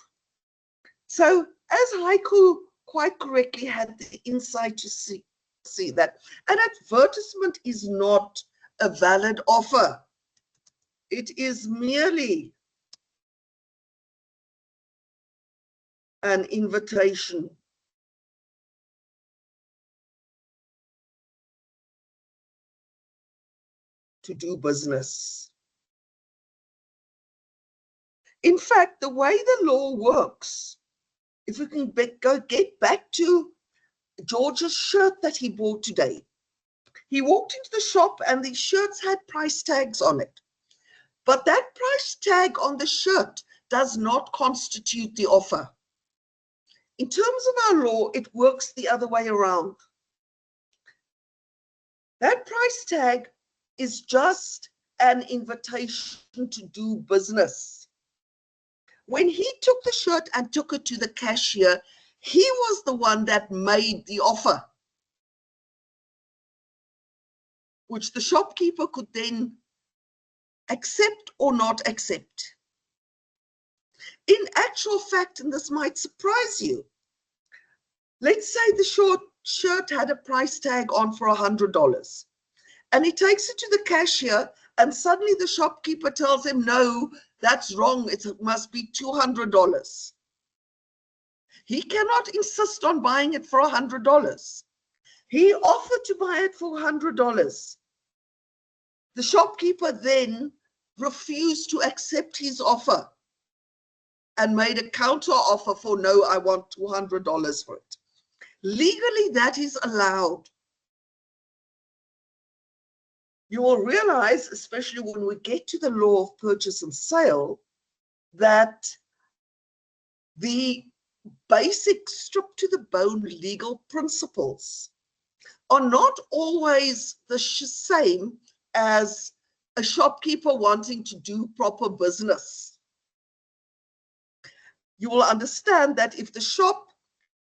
So as Haiku quite correctly had the insight to see that an advertisement is not a valid offer. It is merely an invitation to do business. In fact, the way the law works, if we can get back to George's shirt that he bought today, he walked into the shop and the shirts had price tags on it. But that price tag on the shirt does not constitute the offer. In terms of our law, it works the other way around. That price tag is just an invitation to do business. When he took the shirt and took it to the cashier, he was the one that made the offer, which the shopkeeper could then accept or not accept. In actual fact, and this might surprise you, let's say the shirt had a price tag on for $100, and he takes it to the cashier, and suddenly the shopkeeper tells him, no, that's wrong, it must be $200. He cannot insist on buying it for $100. He offered to buy it for $100. The shopkeeper then refused to accept his offer and made a counter offer for, no, I want $200 for it. Legally, that is allowed. You will realize, especially when we get to the law of purchase and sale, that the basic stripped to the bone legal principles are not always the same as a shopkeeper wanting to do proper business. You will understand that if the shop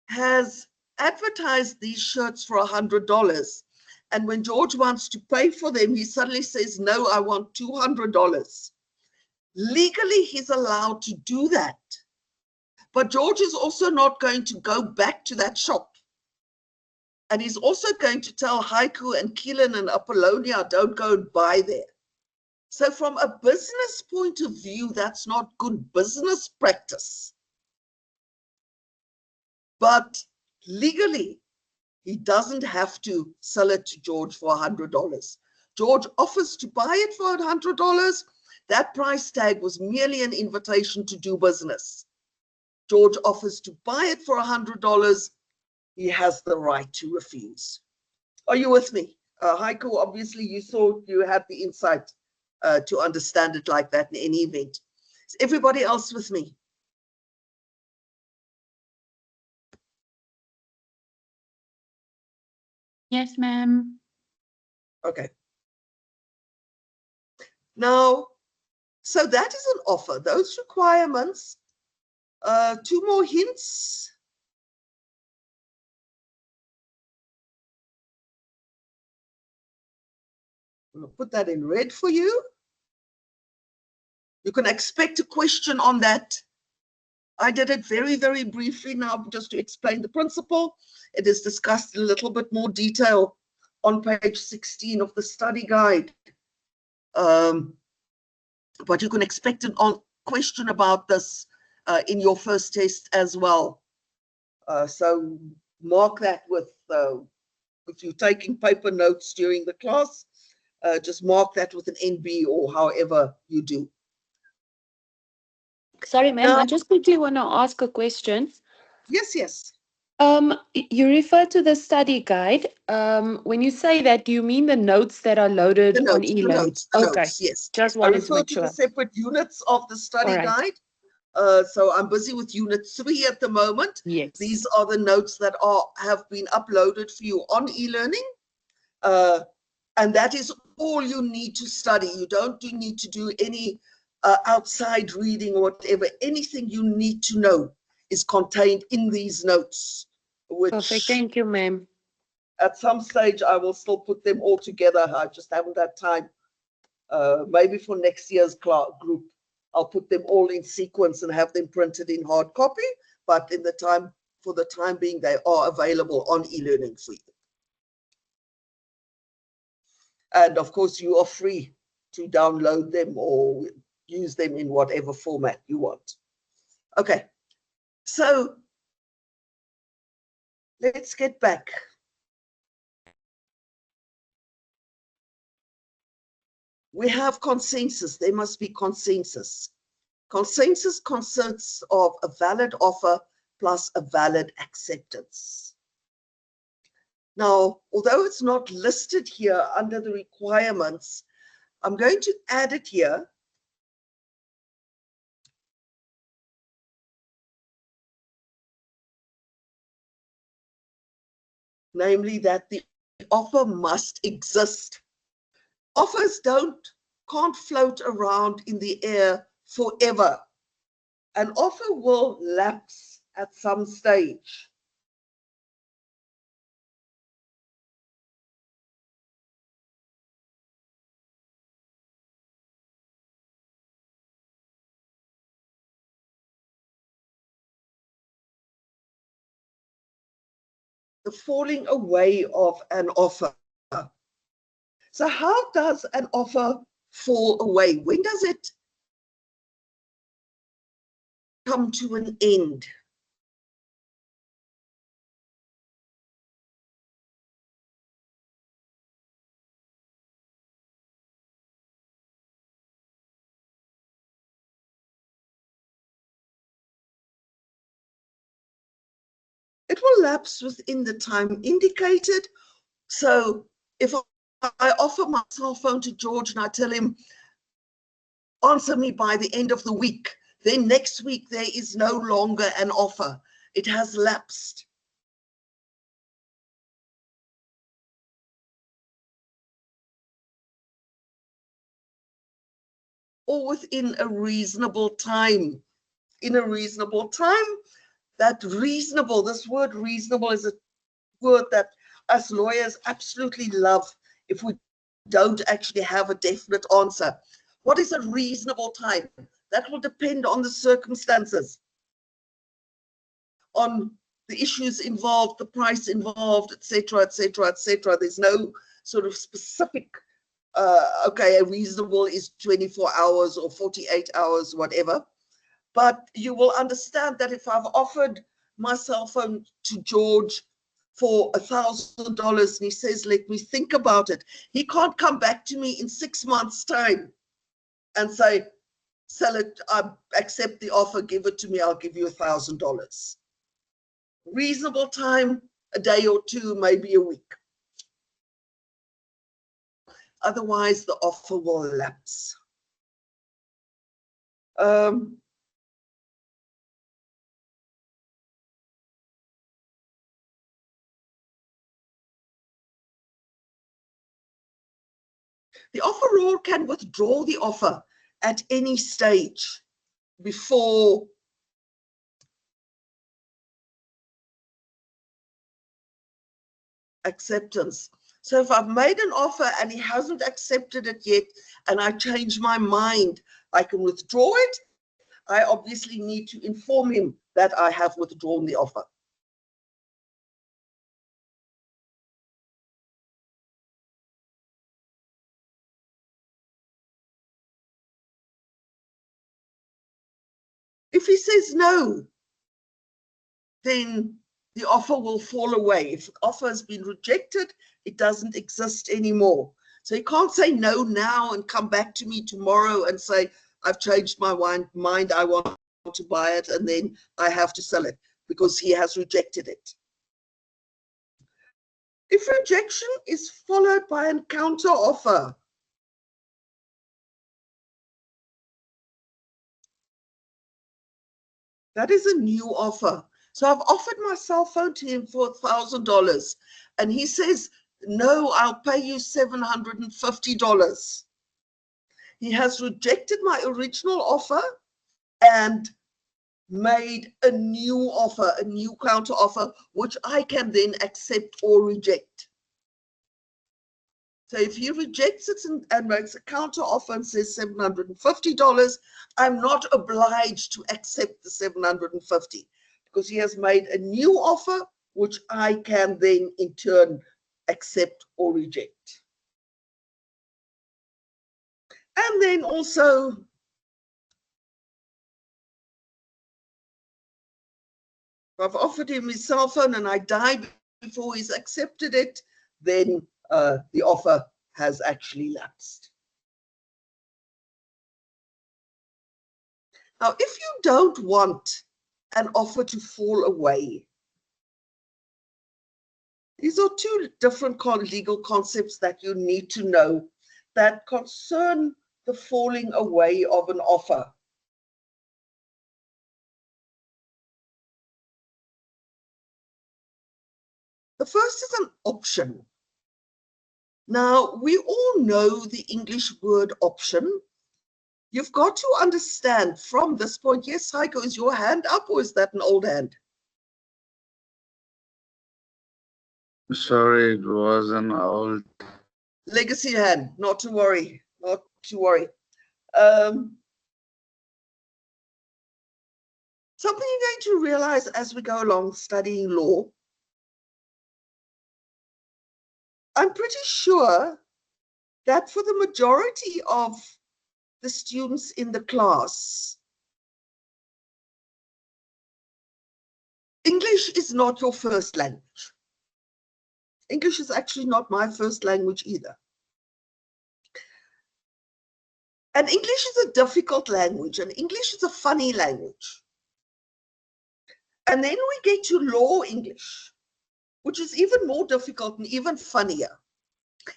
has advertised these shirts for $100, and when George wants to pay for them, he suddenly says, no, I want $200. Legally, he's allowed to do that. But George is also not going to go back to that shop. And he's also going to tell Haiku and Keelan and Apollonia, don't go and buy there. So from a business point of view, that's not good business practice. But legally, he doesn't have to sell it to George for $100. George offers to buy it for $100. That price tag was merely an invitation to do business. George offers to buy it for $100. He has the right to refuse. Are you with me? Heiko, obviously you thought you had the insight to understand it like that in any event. Is everybody else with me? Yes, ma'am. Okay. Now, so that is an offer. Those requirements, 2 more hints. I'm going to put that in red for you. You can expect a question on that. I did it very, very briefly now just to explain the principle. It is discussed in a little bit more detail on page 16 of the study guide. But you can expect a question about this in your first test as well. So mark that with, if you're taking paper notes during the class, just mark that with an NB or however you do. Sorry, ma'am, Now, I just quickly want to ask a question. Yes, yes. You refer to the study guide. When you say that, do you mean the notes that are loaded The on notes, the e-learn? notes, the Okay, notes, yes. just I wanted to refer make to the sure. separate units of the study All right. guide. So I'm busy with unit 3 at the moment. Yes. These are the notes that have been uploaded for you on e-learning. And that is all you need to study. You don't need to do any outside reading or whatever. Anything you need to know is contained in these notes, which Perfect. Thank you, ma'am. at some stage I will still put them all together. I just haven't had time. Maybe for next year's group, I'll put them all in sequence and have them printed in hard copy. But for the time being, they are available on e-learning for you. And of course, you are free to download them or use them in whatever format you want. Okay, so let's get back. We have consensus. There must be consensus. Consensus consists of a valid offer plus a valid acceptance. Now, although it's not listed here under the requirements, I'm going to add it here. Namely that the offer must exist. Offers can't float around in the air forever. An offer will lapse at some stage. The falling away of an offer. So how does an offer fall away? When does it come to an end? It will lapse within the time indicated. So if I offer my cell phone to George and I tell him, answer me by the end of the week, then next week there is no longer an offer. It has lapsed. Or within a reasonable time. In a reasonable time, that reasonable, this word reasonable is a word that us lawyers absolutely love if we don't actually have a definite answer. What is a reasonable time? That will depend on the circumstances, on the issues involved, the price involved, etc., etc., etc. There's no sort of specific, okay, a reasonable is 24 hours or 48 hours, whatever. But you will understand that if I've offered my cell phone to George for $1,000 and he says, let me think about it. He can't come back to me in 6 months' time and say, sell it, I accept the offer, give it to me, I'll give you $1,000. Reasonable time, a day or two, maybe a week. Otherwise, the offer will lapse. The offeror can withdraw the offer at any stage before acceptance. So if I've made an offer and he hasn't accepted it yet and I change my mind, I can withdraw it. I obviously need to inform him that I have withdrawn the offer. If he says no, then the offer will fall away. If the offer has been rejected, it doesn't exist anymore. So you can't say no now and come back to me tomorrow and say, I've changed my mind, I want to buy it, and then I have to sell it because he has rejected it. If rejection is followed by a counter offer, that is a new offer. So I've offered my cell phone to him for $1,000 and he says, no, I'll pay you $750. He has rejected my original offer and made a new offer, a new counter offer, which I can then accept or reject. So if he rejects it and makes a counter offer and says $750, I'm not obliged to accept the $750 because he has made a new offer, which I can then in turn accept or reject. And then also, if I've offered him his cell phone and I die before he's accepted it, then the offer has actually lapsed. Now, if you don't want an offer to fall away, these are two different legal concepts that you need to know that concern the falling away of an offer. The first is an option. Now, we all know the English word option. You've got to understand from this point, yes, Heiko, is your hand up or is that an old hand? Sorry, it was an old. Legacy hand, not to worry, not to worry. Something you're going to realize as we go along studying law, I'm pretty sure that for the majority of the students in the class, English is not your first language. English is actually not my first language either. And English is a difficult language, and English is a funny language. And then we get to law English, which is even more difficult and even funnier.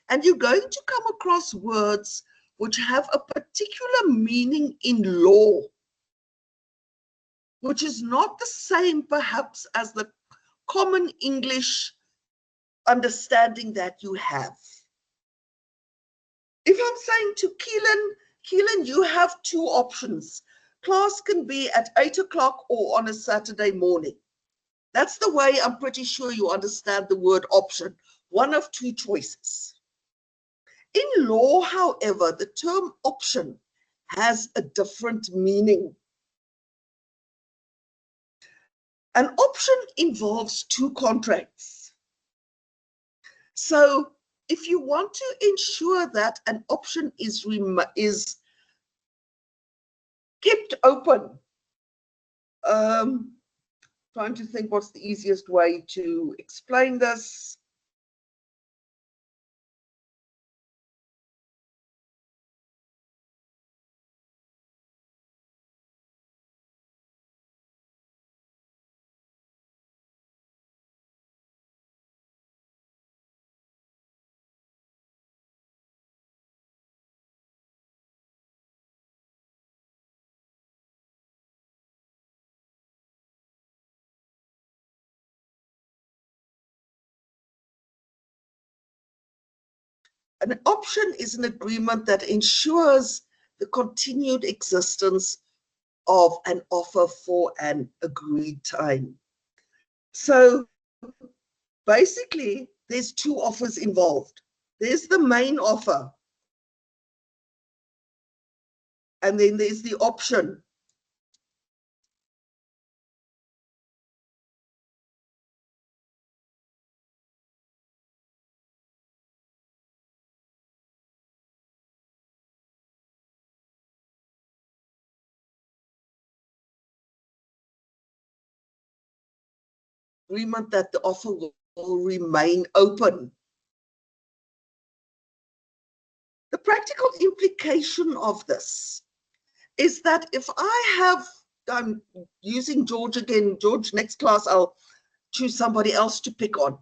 And you're going to come across words which have a particular meaning in law, which is not the same perhaps as the common English understanding that you have. If I'm saying to Keelan, you have two options. Class can be at 8 o'clock or on a Saturday morning. That's the way I'm pretty sure you understand the word option. One of two choices. In law, however, the term option has a different meaning. An option involves two contracts. So if you want to ensure that an option is kept open, Trying to think what's the easiest way to explain this. An option is an agreement that ensures the continued existence of an offer for an agreed time. So basically, there's two offers involved. There's the main offer, and then there's the option. Agreement that the offer will remain open. The practical implication of this is that if I have, I'm using George again, George, next class I'll choose somebody else to pick on.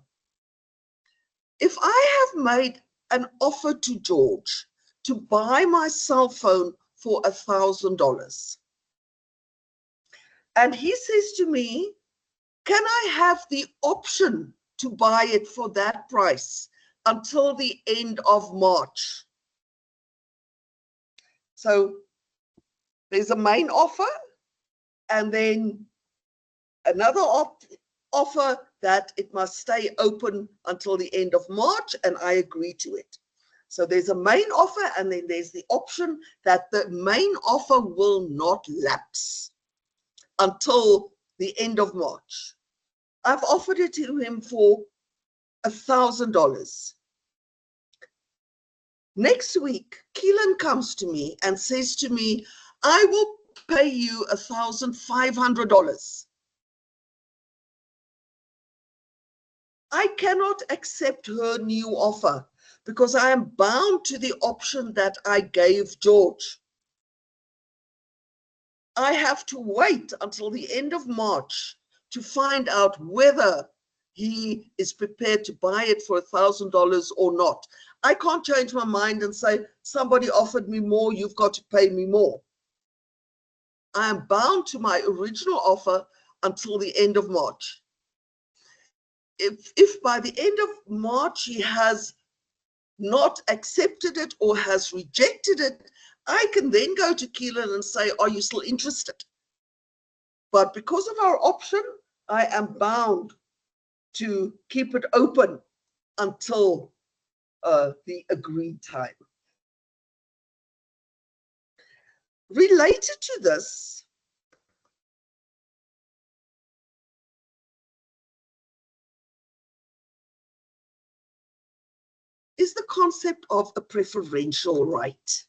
If I have made an offer to George to buy my cell phone for $1,000, and he says to me, can I have the option to buy it for that price until the end of March? So there's a main offer and then another offer that it must stay open until the end of March, and I agree to it. So there's a main offer and then there's the option that the main offer will not lapse until the end of March. I've offered it to him for $1,000. Next week, Keelan comes to me and says to me, I will pay you $1,500. I cannot accept her new offer because I am bound to the option that I gave George. I have to wait until the end of March to find out whether he is prepared to buy it for $1,000 or not. I can't change my mind and say, somebody offered me more, you've got to pay me more. I am bound to my original offer until the end of March. If by the end of March he has not accepted it or has rejected it, I can then go to Keelan and say, are you still interested? But because of our option, I am bound to keep it open until the agreed time. Related to this, is the concept of a preferential right.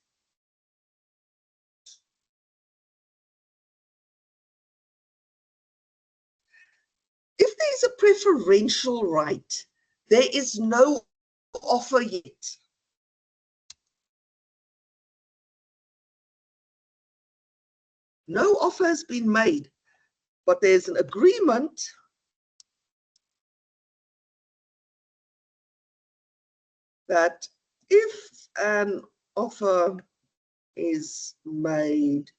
If there is a preferential right, there is no offer yet. No offer has been made, but there's an agreement that if an offer is made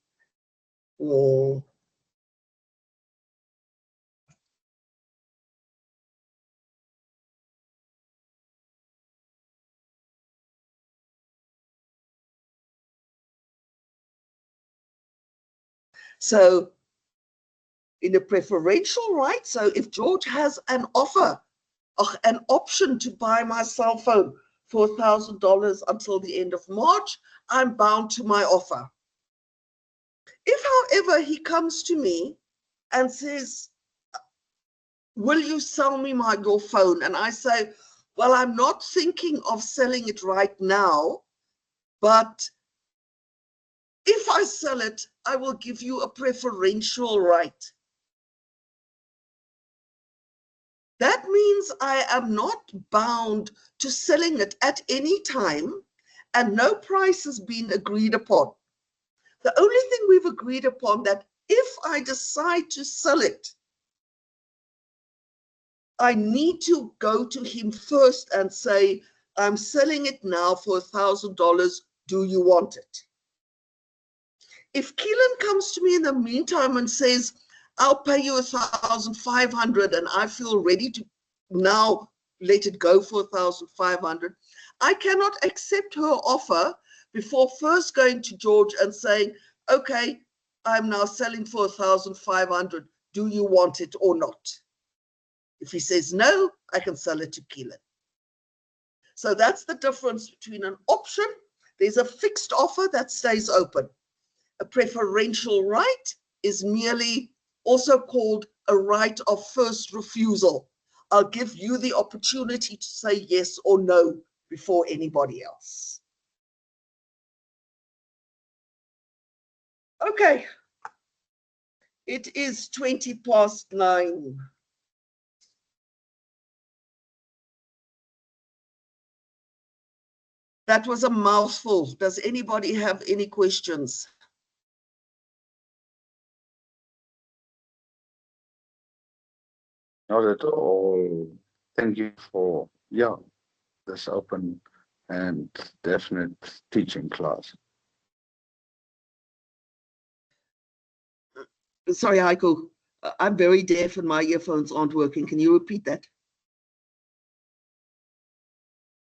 for so in a preferential right, so if George has an offer, an option to buy my cell phone for $1,000 until the end of March, I'm bound to my offer. If, however, he comes to me and says, will you sell me your phone? And I say, well, I'm not thinking of selling it right now, but if I sell it, I will give you a preferential right. That means I am not bound to selling it at any time, and no price has been agreed upon. The only thing we've agreed upon that if I decide to sell it, I need to go to him first and say, I'm selling it now for $1,000. Do you want it? If Keelan comes to me in the meantime and says, I'll pay you 1,500 and I feel ready to now let it go for 1,500, I cannot accept her offer before first going to George and saying, okay, I'm now selling for 1,500. Do you want it or not? If he says no, I can sell it to Keelan. So that's the difference between an option. There's a fixed offer that stays open. A preferential right is merely also called a right of first refusal. I'll give you the opportunity to say yes or no before anybody else. Okay, it is 9:20. That was a mouthful. Does anybody have any questions? Not at all. Thank you for, this open and definite teaching class. Sorry, Heiko, I'm very deaf and my earphones aren't working. Can you repeat that?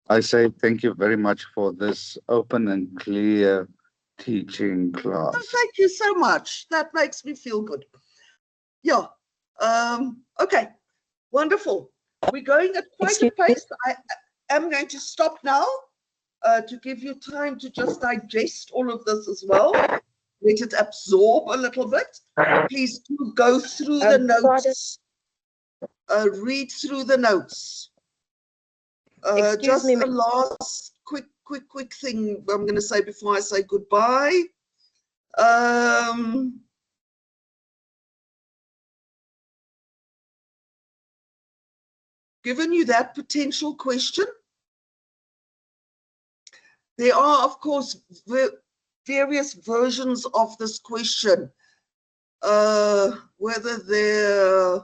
I say thank you very much for this open and clear teaching class. Oh, thank you so much. That makes me feel good. Yeah. Okay. Wonderful. We're going at quite a pace. I am going to stop now to give you time to just digest all of this as well. Let it absorb a little bit. Please do go through the notes. Read through the notes. Just a last quick thing I'm going to say before I say goodbye. Given you that potential question, there are, of course, various versions of this question, whether they're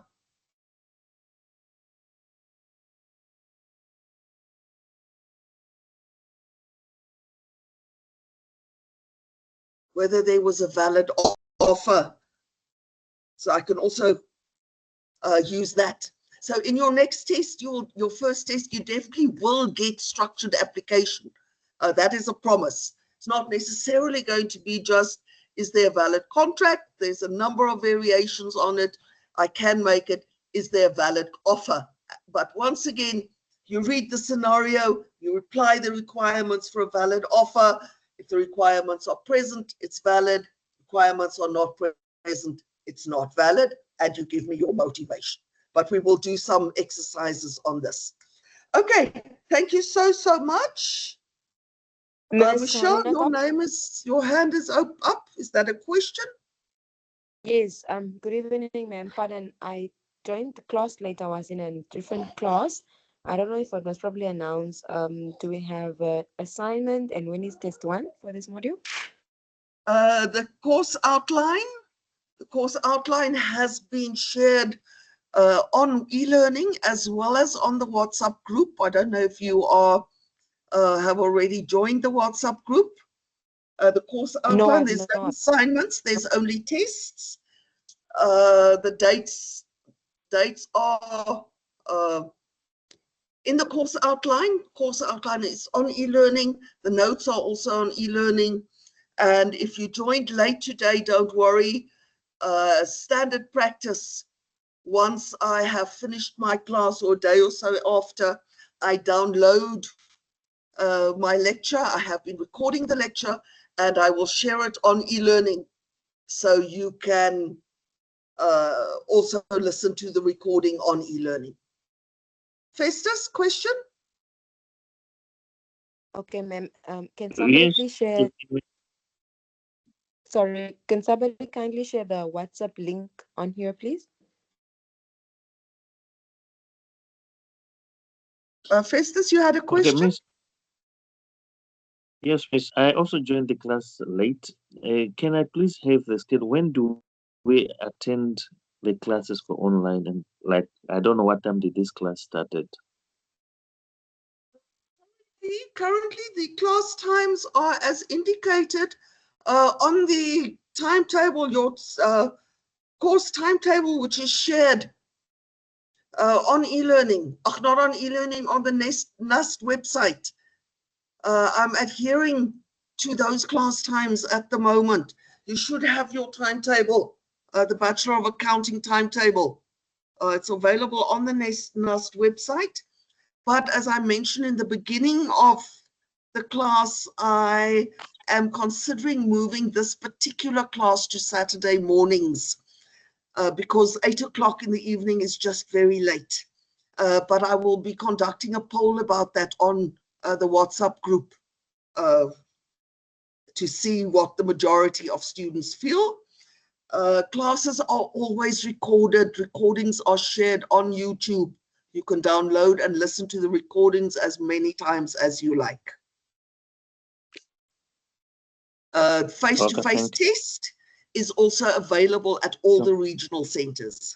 whether there was a valid offer. So I can also use that. So in your next test, your first test, you definitely will get structured application. That is a promise. It's not necessarily going to be just, is there a valid contract? There's a number of variations on it. I can make it, is there a valid offer? But once again, you read the scenario, you apply the requirements for a valid offer. If the requirements are present, it's valid. Requirements are not present, it's not valid, and you give me your motivation. But we will do some exercises on this. Okay, thank you so much. Michelle, your hand is up. Is that a question? Yes, good evening, ma'am. Pardon, I joined the class late. I was in a different class. I don't know if it was probably announced. Do we have an assignment and when is test one for this module? The course outline. The course outline has been shared on e-learning as well as on the WhatsApp group. I don't know if you are have already joined the WhatsApp group. The course outline, there's no assignments, there's only tests. The dates are in the course outline. Course outline is on e-learning. The notes are also on e-learning. And if you joined late today, don't worry. Standard practice, once I have finished my class or a day or so after, I download my lecture. I have been recording the lecture and I will share it on e-learning so you can also listen to the recording on e-learning. Festus, question? Okay, ma'am. Can somebody please share? Sorry, can somebody kindly share the WhatsApp link on here, please? Festus, you had a Okay, question? Miss. Yes, Miss. I also joined the class late. Can I please have the schedule? When do we attend the classes for online? And like, I don't know what time did this class started. Currently, the class times are as indicated on the timetable, your course timetable, which is shared on e-learning. Not on e-learning, on the NUST website. I'm adhering to those class times at the moment. You should have your timetable, the Bachelor of Accounting timetable. It's available on the NUST website. But as I mentioned in the beginning of the class, I am considering moving this particular class to Saturday mornings because 8 o'clock in the evening is just very late. But I will be conducting a poll about that on the WhatsApp group to see what the majority of students feel. Classes are always recorded. Recordings are shared on YouTube. You can download and listen to the recordings as many times as you like. Face-to-face test is also available at all the regional centers.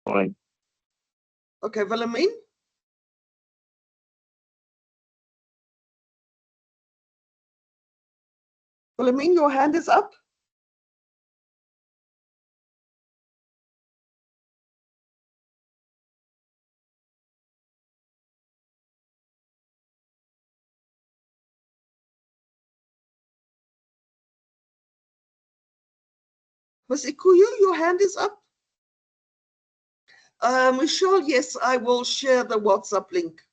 All right. Okay, Wilhelmine? Wilhelmine, your hand is up. Ms. Ikuyu, your hand is up. Michelle, yes, I will share the WhatsApp link.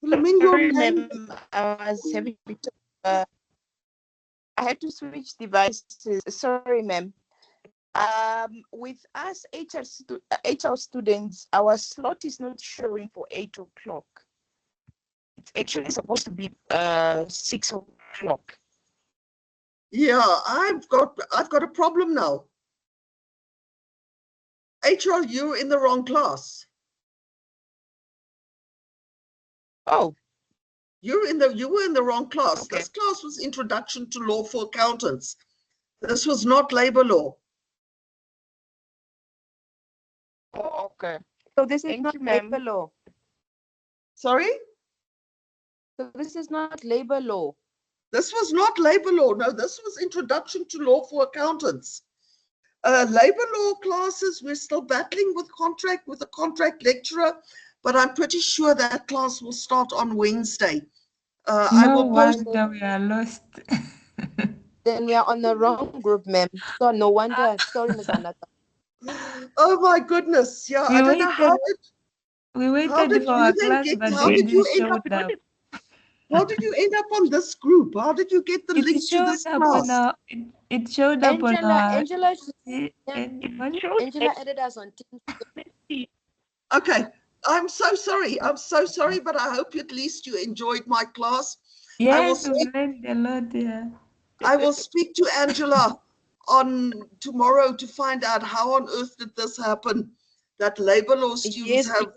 Wilhelmine, your name. I was having I had to switch devices. Sorry, ma'am. With us HR students, our slot is not showing for 8 o'clock. It's actually supposed to be 6 o'clock. Yeah, I've got a problem now. HR, you're in the wrong class. Oh. You were in the wrong class. Okay. This class was Introduction to Law for Accountants. This was not labor law. Oh, okay. So this is not labor law. Sorry? So this is not labor law. This was not labor law. No, this was Introduction to Law for Accountants. Labor law classes, we're still battling with a contract lecturer, but I'm pretty sure that class will start on Wednesday. I No will post. wonder we are lost. Then we are on the wrong group, ma'am. So no wonder. Sorry, Ms. Anata. Oh my goodness. Yeah, I don't know how did for you our then class, get, but how they did you didn't end up, show up. how did you end up on this group? How did you get the It link to showed this up class? on our. It showed up on our. Angela What? added us on Teams. Okay, I'm so sorry. I'm so sorry, but I hope at least you enjoyed my class. Yes, we learned a lot. Yeah. I will speak to Angela on tomorrow to find out how on earth did this happen, that labor law students have,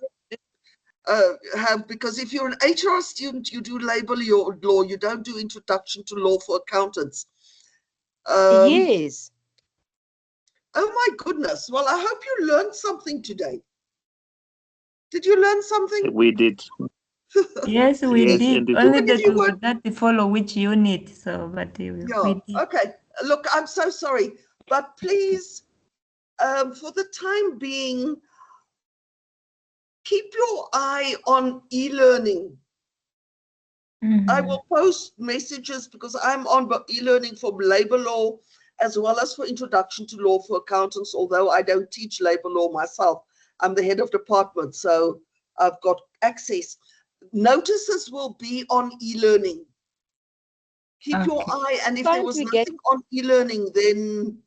because if you're an HR student, you do labor law, you don't do Introduction to Law for Accountants. Yes. Oh my goodness. Well, I hope you learned something today. Did you learn something? We did. Yes, we did. Only Even if that you we weren't. would not follow which unit. So, but we did. Okay. Look, I'm so sorry, but please, for the time being, keep your eye on e-learning. I will post messages because I'm on e-learning for labor law as well as for Introduction to Law for Accountants, although I don't teach labor law myself. I'm the head of department, so I've got access. Notices will be on e-learning. Keep your eye, and if there was nothing on e-learning, then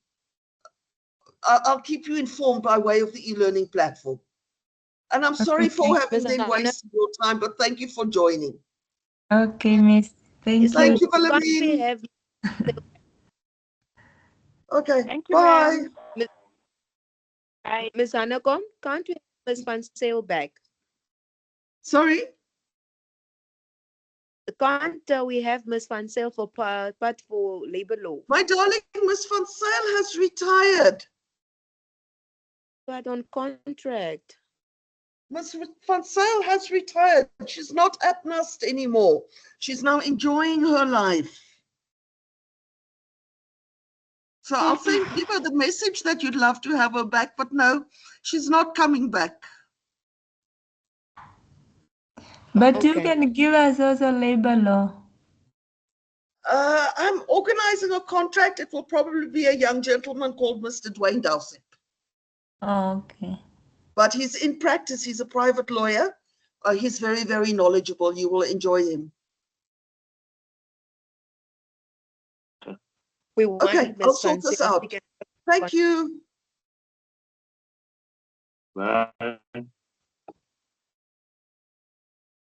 I'll keep you informed by way of the e-learning platform. And I'm sorry for having them waste your time, but thank you for joining. Okay, Miss. Thank Thank you. you, Philomene. have Okay, Thank you, bye. ma'am. Miss Hanacom, can't we have Miss Van Sale back? Sorry? Can't we have Miss Van Sale for part for labor law? My darling, Miss Van Zyl has retired. But on contract. Miss Van Zyl has retired. She's not at NUST anymore. She's now enjoying her life. So I'll give her the message that you'd love to have her back, but no, she's not coming back. But you can give us also labor law. I'm organizing a contract. It will probably be a young gentleman called Mr. Dwayne Dowsett. Oh, okay. But he's in practice. He's a private lawyer. He's very, very knowledgeable. You will enjoy him. We want Okay, I'll Miss sort Van this Sale. out. Thank you. Bye.